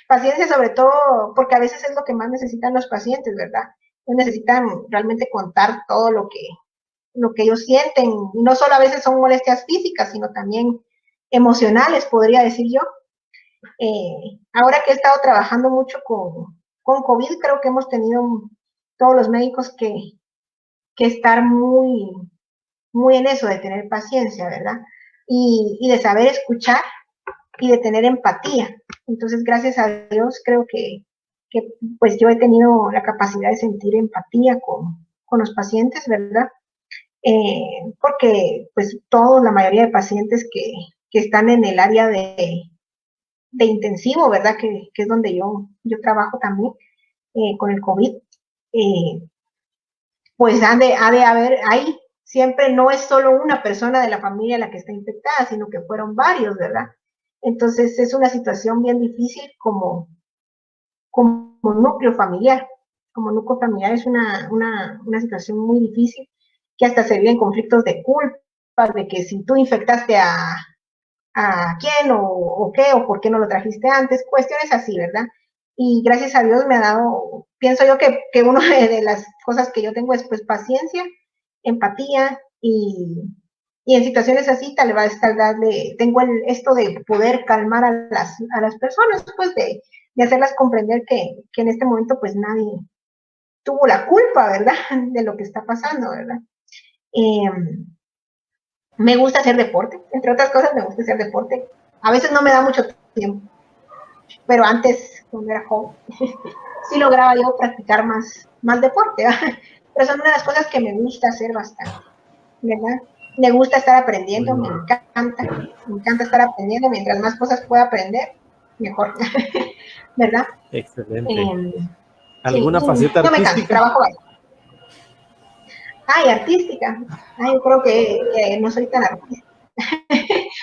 paciencia sobre todo porque a veces es lo que más necesitan los pacientes, ¿verdad? Necesitan realmente contar todo lo que ellos sienten, y no solo a veces son molestias físicas, sino también emocionales, podría decir yo. Ahora que he estado trabajando mucho con COVID, creo que hemos tenido todos los médicos que estar muy en eso de tener paciencia, ¿verdad? Y de saber escuchar y de tener empatía. Entonces, gracias a Dios, creo que pues yo he tenido la capacidad de sentir empatía con los pacientes, ¿verdad? Porque pues todos, la mayoría de pacientes que están en el área de intensivo, ¿verdad? Que es donde yo trabajo también con el COVID, pues ha de haber ahí, siempre no es solo una persona de la familia la que está infectada, sino que fueron varios, ¿verdad? Entonces es una situación bien difícil como núcleo familiar. Como núcleo familiar es una situación muy difícil, que hasta se viven conflictos de culpa, de que si tú infectaste a quién o qué, o por qué no lo trajiste antes, cuestiones así, ¿verdad? Y gracias a Dios me ha dado, pienso yo que una de las cosas que yo tengo es pues paciencia, empatía y en situaciones así tal vez tengo esto de poder calmar a las personas, pues de hacerlas comprender que en este momento pues nadie tuvo la culpa, ¿verdad? De lo que está pasando, ¿verdad? Me gusta hacer deporte, entre otras cosas me gusta hacer deporte. A veces no me da mucho tiempo, pero antes, cuando era joven, sí lograba yo practicar más deporte, ¿verdad? Pero son una de las cosas que me gusta hacer bastante, ¿verdad? Me gusta estar aprendiendo, me encanta estar aprendiendo, mientras más cosas pueda aprender, mejor, ¿verdad? Excelente. Sí, ¿Alguna faceta no me canso, artística? trabajo bastante. Ay, artística. Ay, yo creo que no soy tan artística.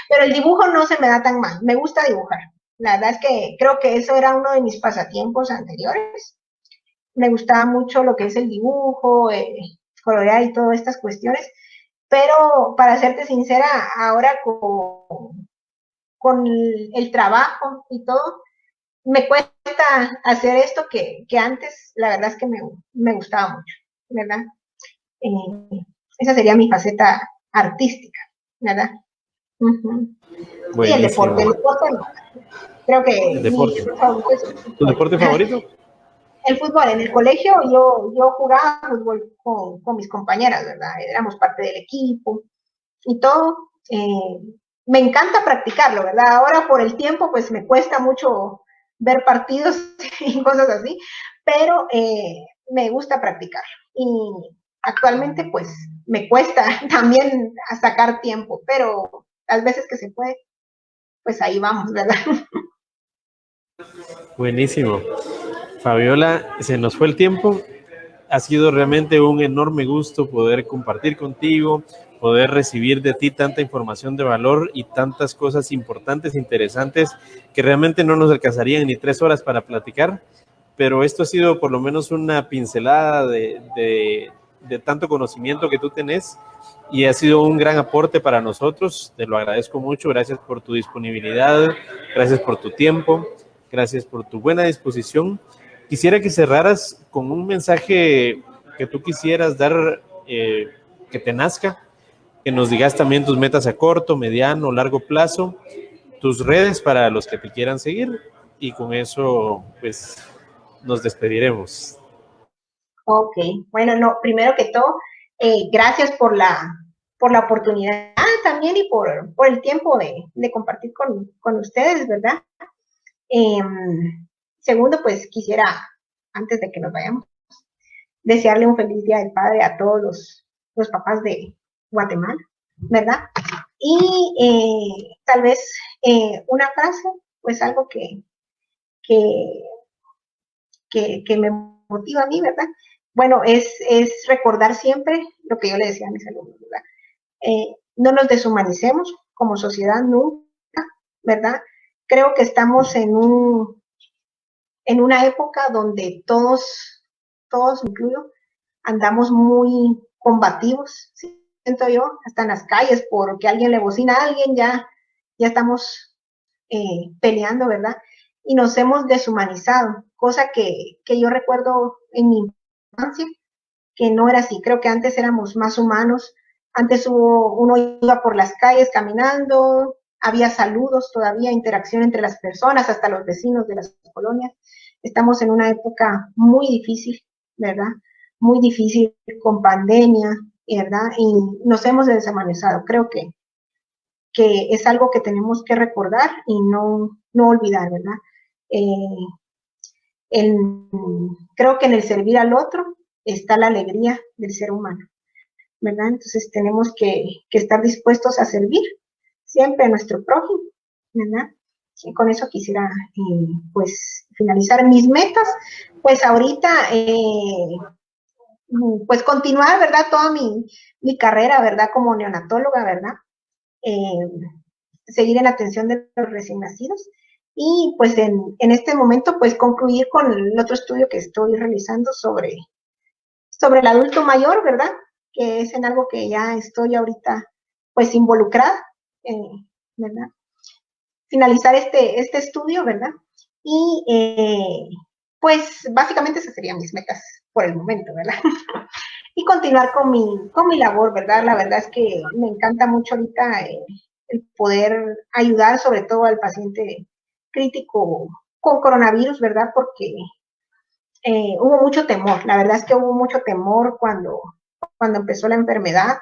Pero el dibujo no se me da tan mal. Me gusta dibujar. La verdad es que creo que eso era uno de mis pasatiempos anteriores. Me gustaba mucho lo que es el dibujo, colorear y todas estas cuestiones. Pero para serte sincera, ahora con el trabajo y todo, me cuesta hacer esto que antes, la verdad es que me gustaba mucho, ¿verdad? Esa sería mi faceta artística, ¿verdad? Uh-huh. Y Buenísimo. el deporte no. Creo El que mi deporte. deporte favorito es el ¿Tu fútbol. deporte favorito? El fútbol, en el colegio yo jugaba fútbol con mis compañeras, ¿verdad? Éramos parte del equipo y todo. Me encanta practicarlo, ¿verdad? Ahora por el tiempo, pues me cuesta mucho ver partidos y cosas así, pero me gusta practicarlo. Y actualmente, pues me cuesta también sacar tiempo, pero las veces que se puede, pues ahí vamos, ¿verdad? Buenísimo. Fabiola, se nos fue el tiempo. Ha sido realmente un enorme gusto poder compartir contigo, poder recibir de ti tanta información de valor y tantas cosas importantes, interesantes, que realmente no nos alcanzarían ni 3 horas para platicar, pero esto ha sido por lo menos una pincelada de tanto conocimiento que tú tenés y ha sido un gran aporte para nosotros. Te lo agradezco mucho. Gracias por tu disponibilidad, gracias por tu tiempo, gracias por tu buena disposición. Quisiera que cerraras con un mensaje que tú quisieras dar, que te nazca, que nos digas también tus metas a corto, mediano, largo plazo, tus redes para los que te quieran seguir y con eso pues nos despediremos. Ok, bueno, no, primero que todo, gracias por la oportunidad también y por el tiempo de compartir con ustedes, ¿verdad? Eh, segundo, pues quisiera, antes de que nos vayamos, desearle un feliz Día del Padre a todos los papás de Guatemala, ¿verdad? Y tal vez una frase, pues algo que, que me motiva a mí, ¿verdad? Bueno, es recordar siempre lo que yo le decía a mis alumnos, ¿verdad? No nos deshumanicemos como sociedad nunca, ¿verdad? Creo que estamos en una época donde todos incluyo, andamos muy combativos, siento yo, hasta en las calles, porque alguien le bocina a alguien, ya estamos peleando, ¿verdad? Y nos hemos deshumanizado, cosa que yo recuerdo en mi infancia, que no era así. Creo que antes éramos más humanos. Antes uno iba por las calles caminando, había saludos todavía, interacción entre las personas, hasta los vecinos de las colonias. Estamos en una época muy difícil, ¿verdad? Muy difícil con pandemia, ¿verdad? Y nos hemos deshumanizado. Creo que es algo que tenemos que recordar y no olvidar, ¿verdad? Creo que en el servir al otro está la alegría del ser humano, ¿verdad? Entonces tenemos que estar dispuestos a servir siempre a nuestro prójimo, ¿verdad? Y con eso quisiera, pues, finalizar mis metas. Pues ahorita, pues continuar, ¿verdad? Toda mi carrera, ¿verdad? Como neonatóloga, ¿verdad? Seguir en la atención de los recién nacidos y pues en este momento pues concluir con el otro estudio que estoy realizando sobre el adulto mayor, ¿verdad? Que es en algo que ya estoy ahorita pues involucrada, ¿verdad? Finalizar este estudio, ¿verdad? Y pues básicamente esas serían mis metas por el momento, ¿verdad? Y continuar con mi labor, ¿verdad? La verdad es que me encanta mucho ahorita el poder ayudar sobre todo al paciente crítico con coronavirus, ¿verdad? Porque hubo mucho temor, la verdad es que hubo mucho temor cuando empezó la enfermedad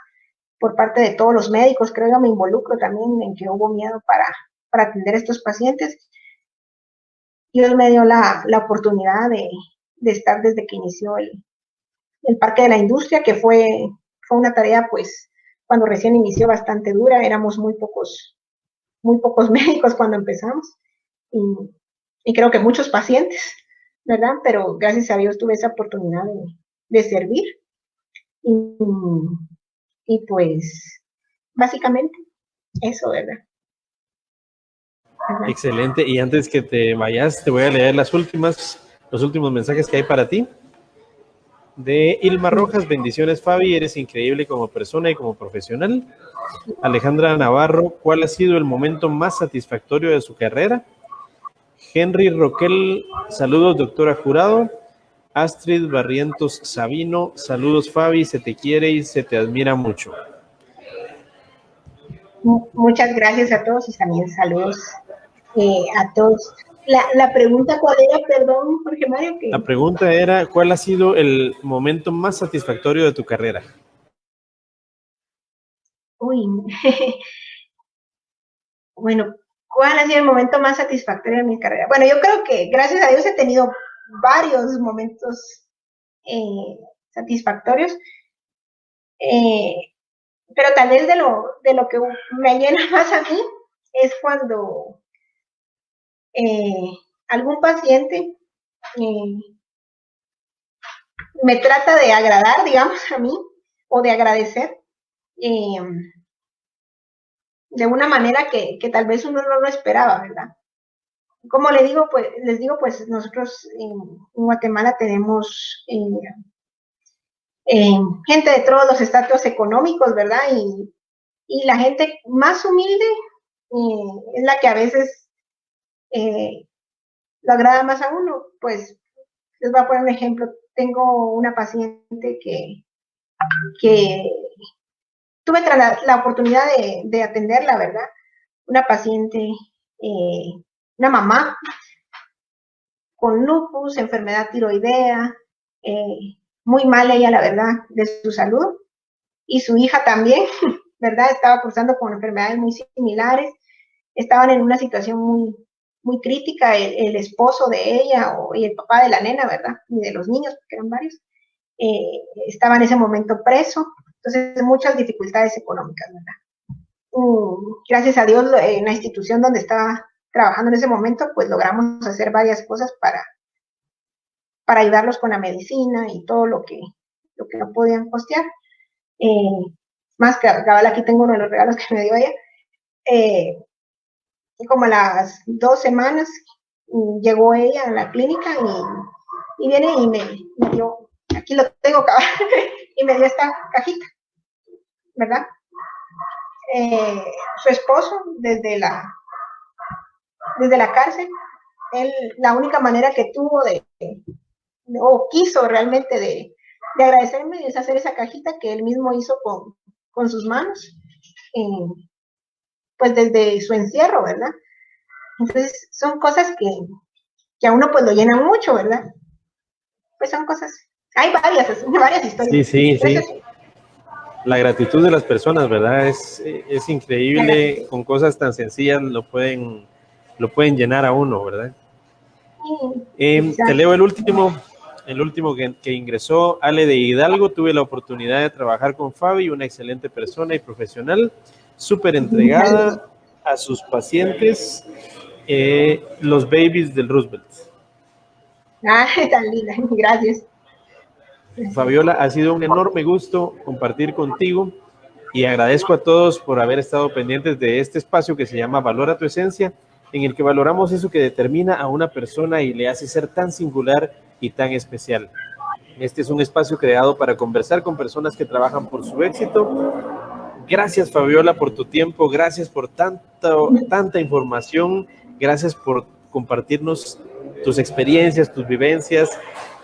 por parte de todos los médicos. Creo yo me involucro también en que hubo miedo para atender a estos pacientes. Dios me dio la oportunidad de estar desde que inició el Parque de la Industria, que fue una tarea, pues, cuando recién inició bastante dura. Éramos muy pocos médicos cuando empezamos y creo que muchos pacientes, ¿verdad? Pero gracias a Dios tuve esa oportunidad de servir y pues, básicamente, eso, ¿verdad? Excelente. Y antes que te vayas, te voy a leer los últimos mensajes que hay para ti. De Ilma Rojas: bendiciones, Fabi, eres increíble como persona y como profesional. Alejandra Navarro: ¿cuál ha sido el momento más satisfactorio de su carrera? Henry Roquel: saludos, doctora Jurado. Astrid Barrientos Sabino: saludos, Fabi, se te quiere y se te admira mucho. Muchas gracias a todos y también saludos a todos. La pregunta, ¿cuál era? Perdón, Jorge Mario. La pregunta era: ¿cuál ha sido el momento más satisfactorio de tu carrera? Uy, bueno, ¿cuál ha sido el momento más satisfactorio de mi carrera? Bueno, yo creo que gracias a Dios he tenido varios momentos satisfactorios, pero tal vez de lo que me llena más a mí es cuando algún paciente me trata de agradar, digamos, a mí, o de agradecer de una manera que tal vez uno no lo esperaba, ¿verdad? Como les digo, pues nosotros en Guatemala tenemos gente de todos los estratos económicos, ¿verdad? Y la gente más humilde es la que a veces lo agrada más a uno. Pues les voy a poner un ejemplo. Tengo una paciente que tuve la oportunidad de atenderla, ¿verdad? Una paciente, una mamá con lupus, enfermedad tiroidea, muy mal ella, la verdad, de su salud, y su hija también, ¿verdad? Estaba cursando con enfermedades muy similares, estaban en una situación muy crítica, el esposo de ella y el papá de la nena, ¿verdad? Y de los niños, porque eran varios, estaba en ese momento preso, entonces muchas dificultades económicas, ¿verdad? Gracias a Dios, en la institución donde estaba trabajando en ese momento, pues logramos hacer varias cosas para ayudarlos con la medicina y todo lo que no podían costear. Más que cabal, aquí tengo uno de los regalos que me dio ella. Como a las 2 semanas llegó ella a la clínica y viene y me dio, aquí lo tengo cabal, y me dio esta cajita, ¿verdad? Su esposo, desde la desde la cárcel, él, la única manera que tuvo o quiso realmente de agradecerme es hacer esa cajita que él mismo hizo con sus manos, pues desde su encierro, ¿verdad? Entonces son cosas que a uno pues lo llenan mucho, ¿verdad? Pues son cosas, hay varias historias. Sí, sí, sí. La gratitud de las personas, ¿verdad? Es increíble, con cosas tan sencillas lo pueden llenar a uno, ¿verdad? Te leo el último que ingresó, Ale de Hidalgo. Tuve la oportunidad de trabajar con Fabi, una excelente persona y profesional, súper entregada a sus pacientes, los babies del Roosevelt. Ah, tan linda, gracias. Fabiola, ha sido un enorme gusto compartir contigo y agradezco a todos por haber estado pendientes de este espacio que se llama Valora tu Esencia, en el que valoramos eso que determina a una persona y le hace ser tan singular y tan especial. Este es un espacio creado para conversar con personas que trabajan por su éxito. Gracias, Fabiola, por tu tiempo, gracias por tanta información, gracias por compartirnos tus experiencias, tus vivencias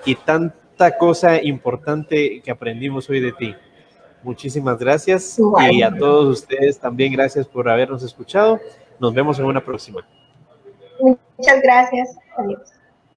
y tanta cosa importante que aprendimos hoy de ti. Muchísimas gracias y a todos ustedes también gracias por habernos escuchado. Nos vemos en una próxima. Muchas gracias. Adiós.